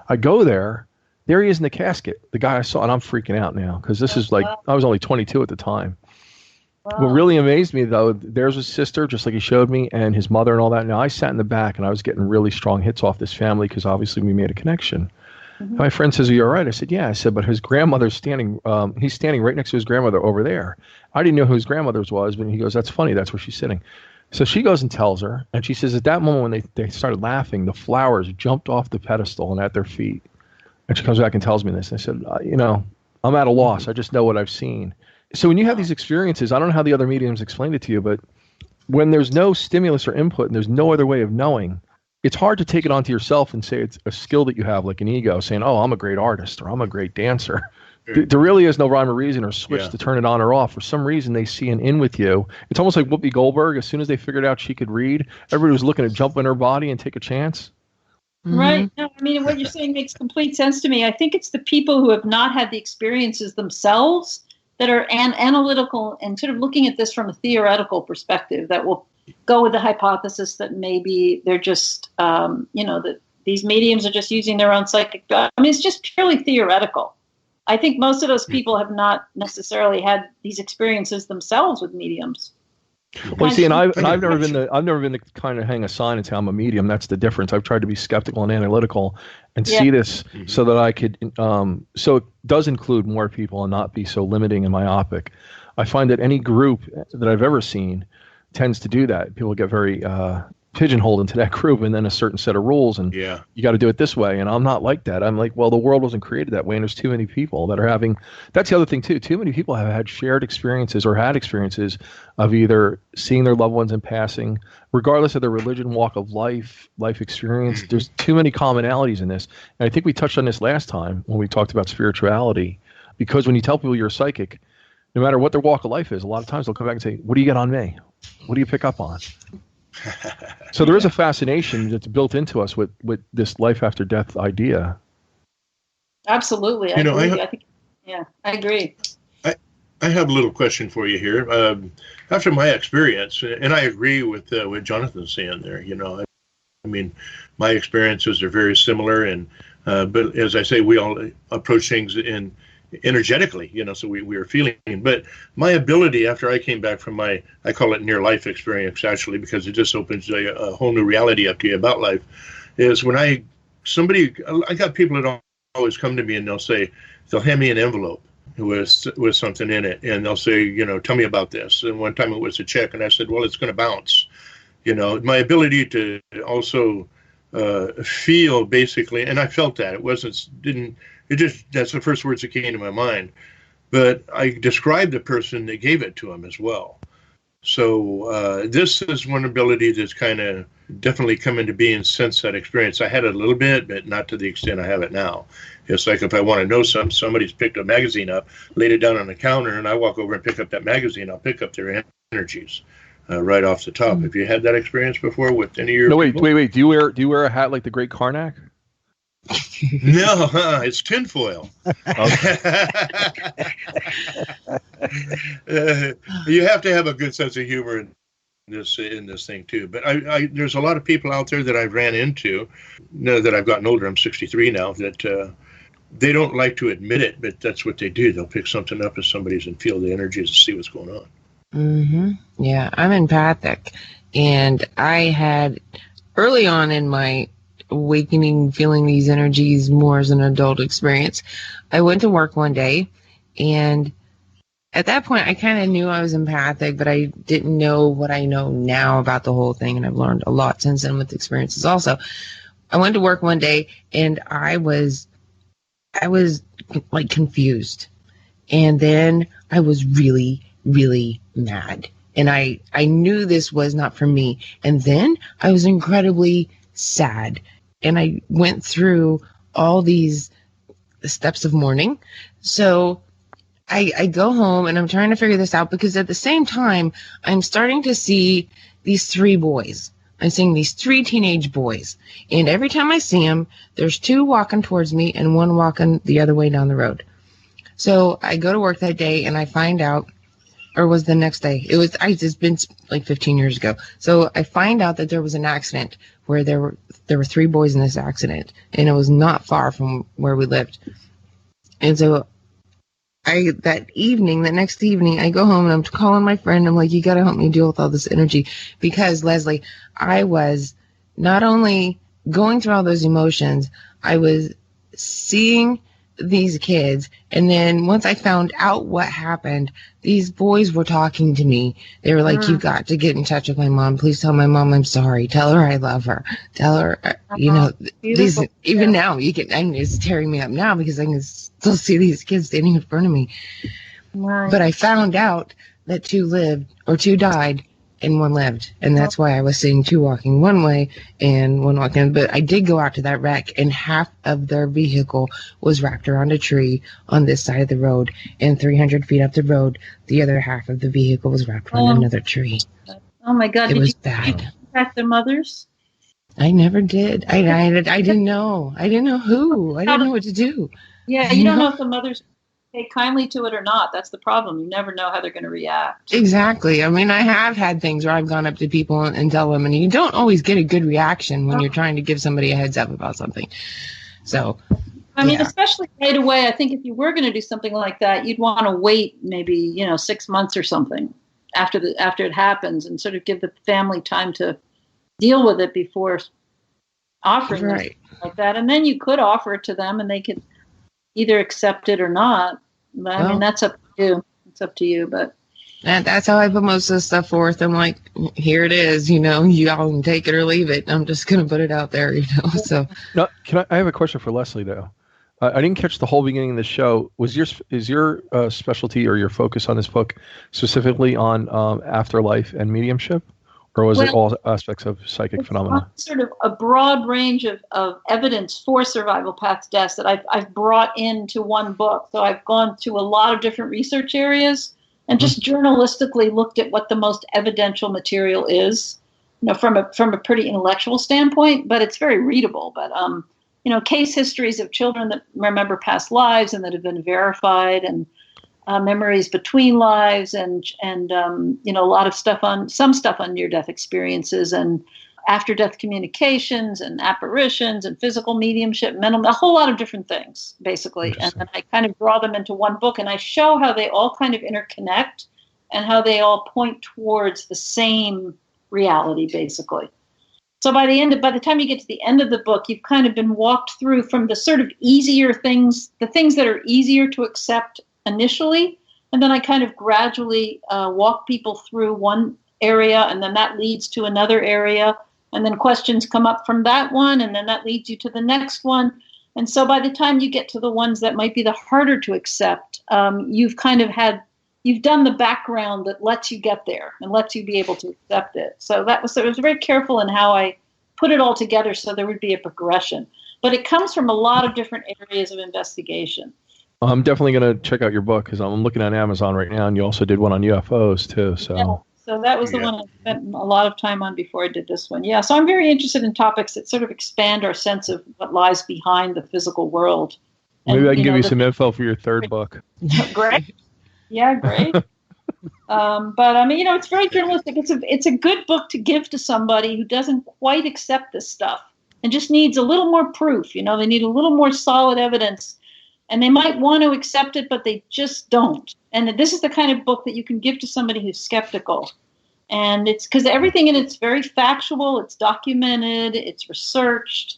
Speaker 6: I go there. There he is in the casket, the guy I saw, and I'm freaking out now because this is like, I was only 22 at the time. Wow. What really amazed me, though, there's his sister, just like he showed me, and his mother and all that. Now, I sat in the back, and I was getting really strong hits off this family because obviously we made a connection. Mm-hmm. My friend says, are you all right? I said, yeah. I said, but his grandmother's standing, he's standing right next to his grandmother over there. I didn't know who his grandmother's was, but he goes, that's funny. That's where she's sitting. So she goes and tells her, and she says at that moment when they started laughing, the flowers jumped off the pedestal and at their feet. And she comes back and tells me this. I said, I'm at a loss. I just know what I've seen. So when you have these experiences, I don't know how the other mediums explained it to you, but when there's no stimulus or input and there's no other way of knowing, it's hard to take it onto yourself and say it's a skill that you have, like an ego, saying, oh, I'm a great artist or I'm a great dancer. There really is no rhyme or reason or switch to turn it on or off. For some reason, they see an in with you. It's almost like Whoopi Goldberg. As soon as they figured out she could read, everybody was looking to jump in her body and take a chance.
Speaker 3: Mm-hmm. Right. No, I mean, what you're saying makes complete sense to me. I think it's the people who have not had the experiences themselves that are analytical and sort of looking at this from a theoretical perspective that will go with the hypothesis that maybe they're just, that these mediums are just using their own psychic. I mean, it's just purely theoretical. I think most of those people have not necessarily had these experiences themselves with mediums.
Speaker 6: Well, you see, and I've never been the kind of hang a sign and say I'm a medium. That's the difference. I've tried to be skeptical and analytical and see this so that I could. So it does include more people and not be so limiting and myopic. I find that any group that I've ever seen tends to do that. People get very pigeonholed into that group and then a certain set of rules, and you got to do it this way. And I'm not like that. I'm like, well, the world wasn't created that way, and there's too many people that are having. That's the other thing too. Too many people have had shared experiences or had experiences of either seeing their loved ones in passing, regardless of their religion, walk of life experience. There's too many commonalities in this, and I think we touched on this last time when we talked about spirituality. Because when you tell people you're a psychic, no matter what their walk of life is, a lot of times they'll come back and say, "What do you get on me? What do you pick up on?" So there is a fascination that's built into us with this life after death idea.
Speaker 3: Absolutely. I agree.
Speaker 5: I have a little question for you here. After my experience, and I agree with what Jonathan's saying there, I mean, my experiences are very similar, and but as I say, we all approach things energetically, so we are feeling. But my ability after I came back from I call it near life experience, actually, because it just opens a whole new reality up to you about life, is when I got people that always come to me and they'll hand me an envelope with something in it, and they'll say, tell me about this. And one time it was a check, and I said, well, it's going to bounce. My ability to also feel, basically, and I felt that that's the first words that came to my mind. But I described the person that gave it to him as well. So this is one ability that's kind of definitely come into being since that experience. I had it a little bit, but not to the extent I have it now. It's like if I want to know something, somebody's picked a magazine up, laid it down on the counter, and I walk over and pick up that magazine. I'll pick up their energies right off the top. Have you had that experience before with any of your people?
Speaker 6: Wait. Do you wear a hat like the great Karnak?
Speaker 5: No, it's tinfoil. You have to have a good sense of humor in this thing too. But there's a lot of people out there that I've ran into, now that I've gotten older. I'm 63 now. That they don't like to admit it, but that's what they do. They'll pick something up as somebody's and feel the energies and see what's going on.
Speaker 4: Mm-hmm. Yeah, I'm empathic, and I had early on in my awakening, feeling these energies more as an adult experience. I went to work one day, and at that point, I kind of knew I was empathic, but I didn't know what I know now about the whole thing, and I've learned a lot since then with experiences also. I went to work one day, and I was like confused, and then I was really, really mad, and I knew this was not for me, and then I was incredibly sad, and I went through all these steps of mourning. So I go home and I'm trying to figure this out, because at the same time, I'm starting to see these three boys. I'm seeing these three teenage boys. And every time I see them, there's two walking towards me and one walking the other way down the road. So I go to work that day and I find out, or was the next day? It's been like 15 years ago. So I find out that there was an accident where there were three boys in this accident, and it was not far from where we lived. And so that next evening, I go home and I'm calling my friend. I'm like, you got to help me deal with all this energy, because Leslie, I was not only going through all those emotions, I was seeing these kids. And then once I found out what happened, these boys were talking to me. They were like, you've got to get in touch with my mom. Please tell my mom I'm sorry. Tell her I love her. Tell her, these, even now, it's tearing me up now because I can still see these kids standing in front of me.
Speaker 3: Right.
Speaker 4: But I found out that two died and one lived. And that's why I was seeing two walking one way and one walking. But I did go out to that wreck, and half of their vehicle was wrapped around a tree on this side of the road, and 300 feet up the road, the other half of the vehicle was wrapped around another tree.
Speaker 3: Oh my God!
Speaker 4: It was
Speaker 3: Did you
Speaker 4: bad.
Speaker 3: contact their mothers?
Speaker 4: I never did. I didn't know. I didn't know who. I didn't know what to do.
Speaker 3: Yeah, you don't know if the mothers take kindly to it or not. That's the problem. You never know how they're going to react.
Speaker 4: Exactly. I mean, I have had things where I've gone up to people and tell them, and you don't always get a good reaction when you're trying to give somebody a heads up about something. So,
Speaker 3: I mean, especially right away, I think if you were going to do something like that, you'd want to wait maybe, 6 months or something after it happens, and sort of give the family time to deal with it before offering it like that. And then you could offer it to them, and they could either accept it or not. But I mean, that's up to you. It's up to you. But
Speaker 4: that's how I put most of the stuff forth. I'm like, here it is. You all can take it or leave it. I'm just gonna put it out there. So.
Speaker 6: No, I have a question for Leslie though. I didn't catch the whole beginning of the show. Is your specialty or your focus on this book specifically on afterlife and mediumship? Or was it all aspects of psychic phenomena?
Speaker 3: Sort of a broad range of evidence for survival path deaths that I've brought into one book. So I've gone to a lot of different research areas and just journalistically looked at what the most evidential material is, from a pretty intellectual standpoint, but it's very readable. But case histories of children that remember past lives and that have been verified, and memories between lives, and a lot of stuff on near-death experiences and after-death communications and apparitions and physical mediumship, a whole lot of different things, basically. And then I kind of draw them into one book, and I show how they all kind of interconnect and how they all point towards the same reality, basically. So by the time you get to the end of the book, you've kind of been walked through from the sort of easier things, the things that are easier to accept initially, and then I kind of gradually walk people through one area, and then that leads to another area, and then questions come up from that one, and then that leads you to the next one. And so by the time you get to the ones that might be the harder to accept, you've done the background that lets you get there and lets you be able to accept it. So I was very careful in how I put it all together so there would be a progression. But it comes from a lot of different areas of investigation.
Speaker 6: I'm definitely going to check out your book, because I'm looking on Amazon right now, and you also did one on UFOs too. So,
Speaker 3: so that was the one I spent a lot of time on before I did this one. Yeah, so I'm very interested in topics that sort of expand our sense of what lies behind the physical world.
Speaker 6: Maybe I can give you some info for your third book.
Speaker 3: Great. Yeah, great. But I mean, it's very journalistic. It's a good book to give to somebody who doesn't quite accept this stuff and just needs a little more proof. They need a little more solid evidence, and they might want to accept it, but they just don't. And this is the kind of book that you can give to somebody who's skeptical. And it's because everything in it's very factual, it's documented, it's researched,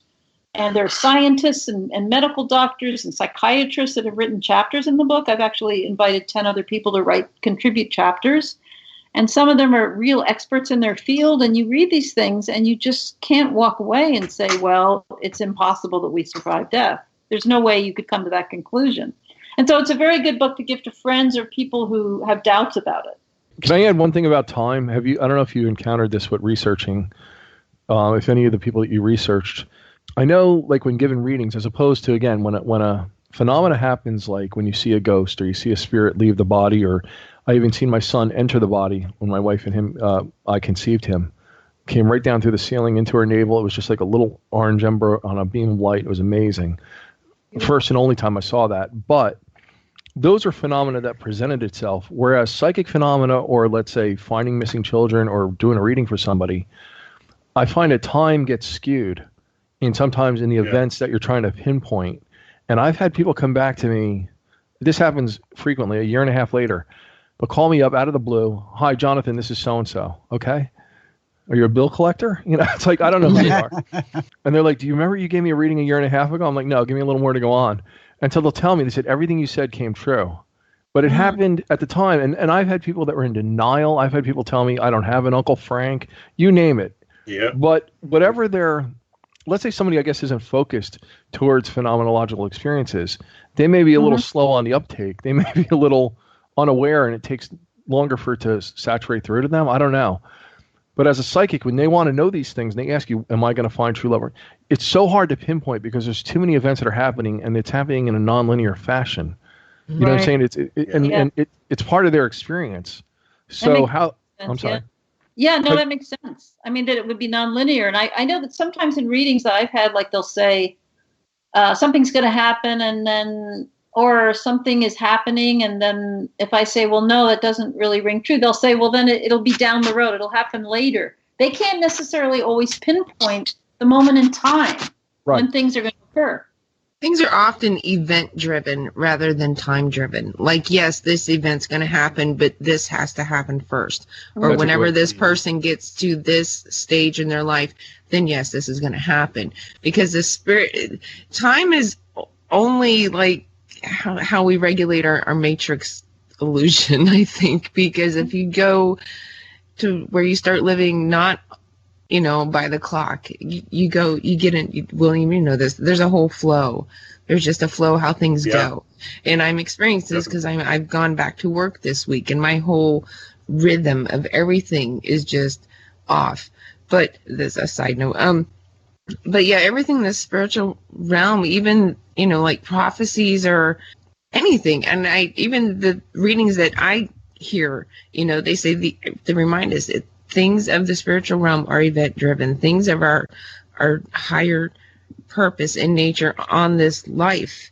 Speaker 3: and there are scientists and medical doctors and psychiatrists that have written chapters in the book. I've actually invited 10 other people to contribute chapters. And some of them are real experts in their field. And you read these things and you just can't walk away and say, well, it's impossible that we survive death. There's no way you could come to that conclusion. And so it's a very good book to give to friends or people who have doubts about it.
Speaker 6: Can I add one thing about time? I don't know if you encountered this with researching, if any of the people that you researched. I know, like when given readings, as opposed to, again, when a phenomena happens, like when you see a ghost or you see a spirit leave the body, or I even seen my son enter the body when my wife and him, I conceived him, came right down through the ceiling into her navel. It was just like a little orange ember on a beam of light. It was amazing. First and only time I saw that. But those are phenomena that presented itself, whereas psychic phenomena, or let's say finding missing children or doing a reading for somebody, I find that time gets skewed in sometimes in the events that you're trying to pinpoint. And I've had people come back to me, this happens frequently, a year and a half later, but call me up out of the blue. Hi, Jonathan, this is so-and-so. Okay. Are you a bill collector? It's like, I don't know who you are. And they're like, do you remember you gave me a reading a year and a half ago? I'm like, no, give me a little more to go on. Until they'll tell me, they said, everything you said came true. But it happened at the time. And I've had people that were in denial. I've had people tell me, I don't have an Uncle Frank. You name it.
Speaker 5: Yeah.
Speaker 6: But whatever let's say somebody, I guess, isn't focused towards phenomenological experiences. They may be a little slow on the uptake. They may be a little unaware, and it takes longer for it to saturate through to them. I don't know. But as a psychic, when they want to know these things, and they ask you, am I going to find true love? It's so hard to pinpoint because there's too many events that are happening, and it's happening in a nonlinear fashion. You know what I'm saying? It's part of their experience. So I'm sorry.
Speaker 3: Yeah, no, that makes sense. I mean, that it would be nonlinear. And I know that sometimes in readings that I've had, like they'll say something's going to happen, and then, or something is happening. And then if I say, well, no, that doesn't really ring true, they'll say, well, then it'll be down the road. It'll happen later. They can't necessarily always pinpoint the moment in time when things are going to occur.
Speaker 4: Things are often event-driven rather than time-driven. Like, yes, this event's going to happen, but this has to happen first. Or whenever this person gets to this stage in their life, then yes, this is going to happen. Because time is only like how we regulate our matrix illusion, I think. Because if you go to where you start living not by the clock, you get in, William, you know this, there's a whole flow. There's just a flow how things go. And I'm experiencing this because I've gone back to work this week, and my whole rhythm of everything is just off. But there's a side note. But yeah, everything in the spiritual realm, even, like prophecies or anything. And even the readings that I hear, they say they remind us that things of the spiritual realm are event driven. Things of our higher purpose in nature on this life,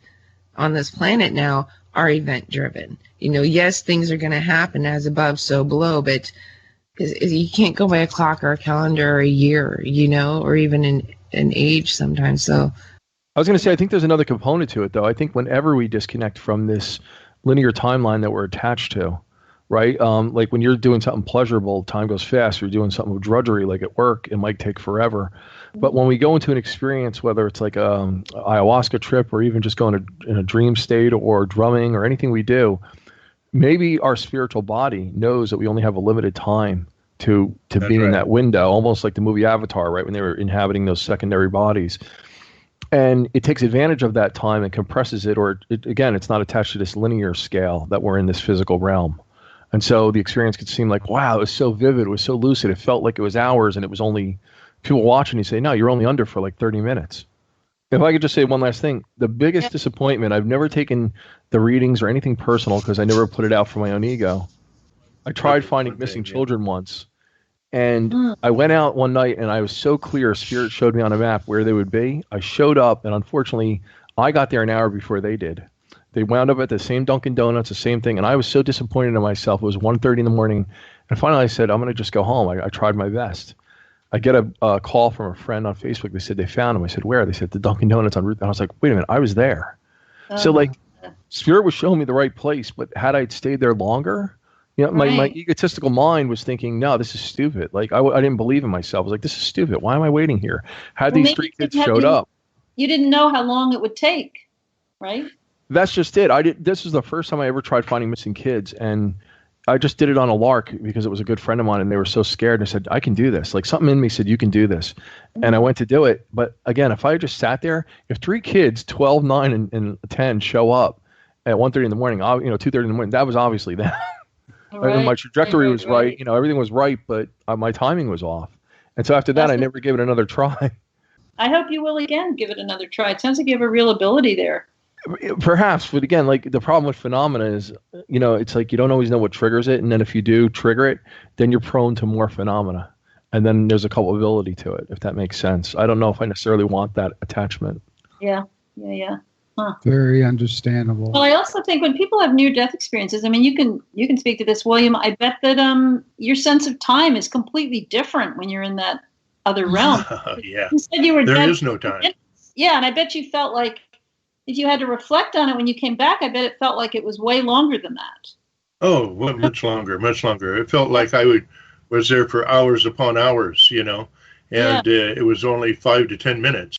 Speaker 4: on this planet now, are event driven. Yes, things are going to happen as above, so below, but you can't go by a clock or a calendar or a year, or even an age sometimes. So
Speaker 6: I was going to say, I think there's another component to it, though. I think whenever we disconnect from this linear timeline that we're attached to, right? Like when you're doing something pleasurable, time goes fast. You're doing something with drudgery, like at work, it might take forever. But when we go into an experience, whether it's like a ayahuasca trip or even just going in a dream state or drumming or anything we do, maybe our spiritual body knows that we only have a limited time to be in that window, almost like the movie Avatar, right? When they were inhabiting those secondary bodies. And it takes advantage of that time and compresses it, or again, it's not attached to this linear scale that we're in this physical realm. And so the experience could seem like, wow, it was so vivid, it was so lucid, it felt like it was hours, and it was only people watching. You say, no, you're only under for like 30 minutes. If I could just say one last thing, the biggest disappointment, I've never taken the readings or anything personal because I never put it out for my own ego. I tried finding missing children once, and I went out one night and I was so clear, Spirit showed me on a map where they would be. I showed up, and unfortunately, I got there an hour before they did. They wound up at the same Dunkin' Donuts, the same thing. And I was so disappointed in myself. It was 1:30 in the morning. And finally I said, I'm going to just go home. I tried my best. I get a call from a friend on Facebook. They said they found him. I said, where? They said, the Dunkin' Donuts on Route. And I was like, wait a minute, I was there. So like, Spirit was showing me the right place, but had I stayed there longer, you know, my egotistical mind was thinking, no, this is stupid. Like I didn't believe in myself. I was like, this is stupid. Why am I waiting here? Had these 3 kids showed up.
Speaker 3: You didn't know how long it would take, right?
Speaker 6: That's just it. This was the first time I ever tried finding missing kids, and I just did it on a lark because it was a good friend of mine, and they were so scared. And I said, I can do this. Like something in me said, you can do this. And I went to do it. But again, if I just sat there, if 3 kids, 12, 9, and 10 show up at 1:30 in the morning, 2:30 in the morning, that was obviously them. Right. My trajectory was right. You know, everything was right, but my timing was off. And so after that, I never gave it another try.
Speaker 3: I hope you will again give it another try. It sounds like you have a real ability there.
Speaker 6: Perhaps, but again, like the problem with phenomena is, you know, it's like you don't always know what triggers it, and then if you do trigger it, then you're prone to more phenomena, and then there's a culpability to it, if that makes sense. I don't know if I necessarily want that attachment.
Speaker 3: Yeah. Huh.
Speaker 1: Very understandable.
Speaker 3: Well, I also think when people have near-death experiences, I mean, you can speak to this, William. I bet that your sense of time is completely different when you're in that other realm.
Speaker 5: Yeah,
Speaker 3: you said you were
Speaker 5: there
Speaker 3: dead.
Speaker 5: is no time.
Speaker 3: Yeah, and I bet you felt like if you had to reflect on it when you came back, I bet it felt like it was way longer than that.
Speaker 5: Oh, well, much longer, much longer. It felt like I was there for hours upon hours, you know, and it was only 5 to 10 minutes.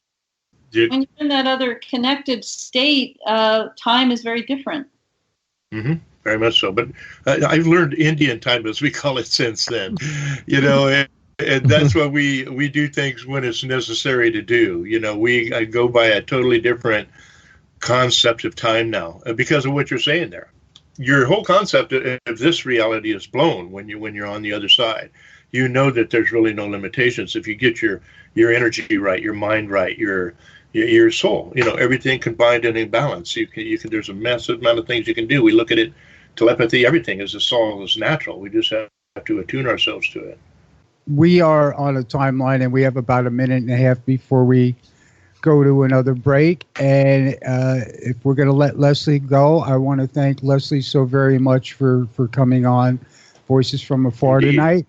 Speaker 3: When you're in that other connected state, time is very different.
Speaker 5: Mm-hmm. Very much so. But I've learned Indian time, as we call it, since then, you know, and that's why we do things when it's necessary to do. You know, I go by a totally different concept of time now because of what you're saying there. Your whole concept of this reality is blown when you're on the other side. You know that there's really no limitations if you get your energy right, your mind right, your soul. You know, everything combined and in balance. You can. There's a massive amount of things you can do. We look at it, telepathy, everything is all is natural. We just have to attune ourselves to it.
Speaker 1: We are on a timeline, and we have about a minute and a half before we go to another break. And if we're going to let Leslie go, I want to thank Leslie so very much for coming on Voices from Afar
Speaker 5: Indeed.
Speaker 1: Tonight.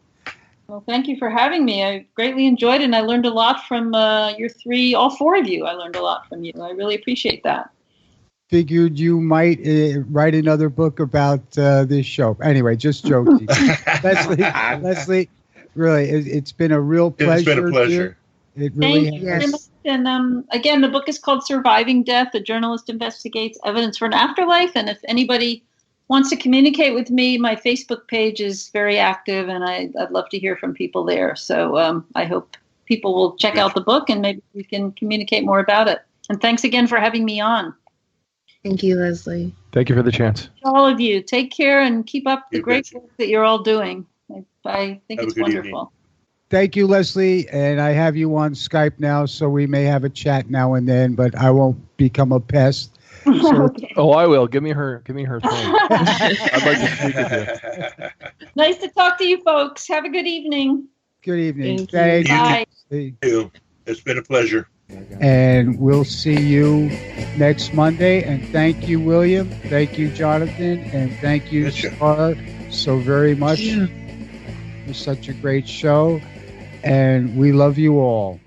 Speaker 3: Well, thank you for having me. I greatly enjoyed it, and I learned a lot from all 4 of you. I learned a lot from you. I really appreciate that.
Speaker 1: Figured you might write another book about this show. Anyway, just joking. Leslie, really, it's been a real pleasure.
Speaker 5: It's been a pleasure.
Speaker 1: It really
Speaker 3: Thank you very much. And again, the book is called Surviving Death, A Journalist Investigates Evidence for an Afterlife. And if anybody wants to communicate with me, my Facebook page is very active, and I'd love to hear from people there. So I hope people will check out the book, and maybe we can communicate more about it. And thanks again for having me on.
Speaker 4: Thank you, Leslie.
Speaker 6: Thank you for the chance.
Speaker 3: All of you, take care and keep up the great work that you're all doing. I think it's wonderful.
Speaker 5: Evening.
Speaker 1: Thank you, Leslie. And I have you on Skype now, so we may have a chat now and then, but I won't become a pest. So,
Speaker 3: Okay.
Speaker 6: Oh, I will. Give me her thing. I'd like to speak with you.
Speaker 3: Nice to talk to you folks. Have a good evening.
Speaker 1: good evening.
Speaker 4: Thank you.
Speaker 1: Thank
Speaker 3: Bye.
Speaker 1: you.
Speaker 5: Thank you. It's been a pleasure.
Speaker 1: And we'll see you next Monday. And thank you, William. Thank you, Jonathan. And thank you,
Speaker 5: Gotcha.
Speaker 1: Star, so very much.
Speaker 4: Yeah.
Speaker 1: It was such a great show. And we love you all.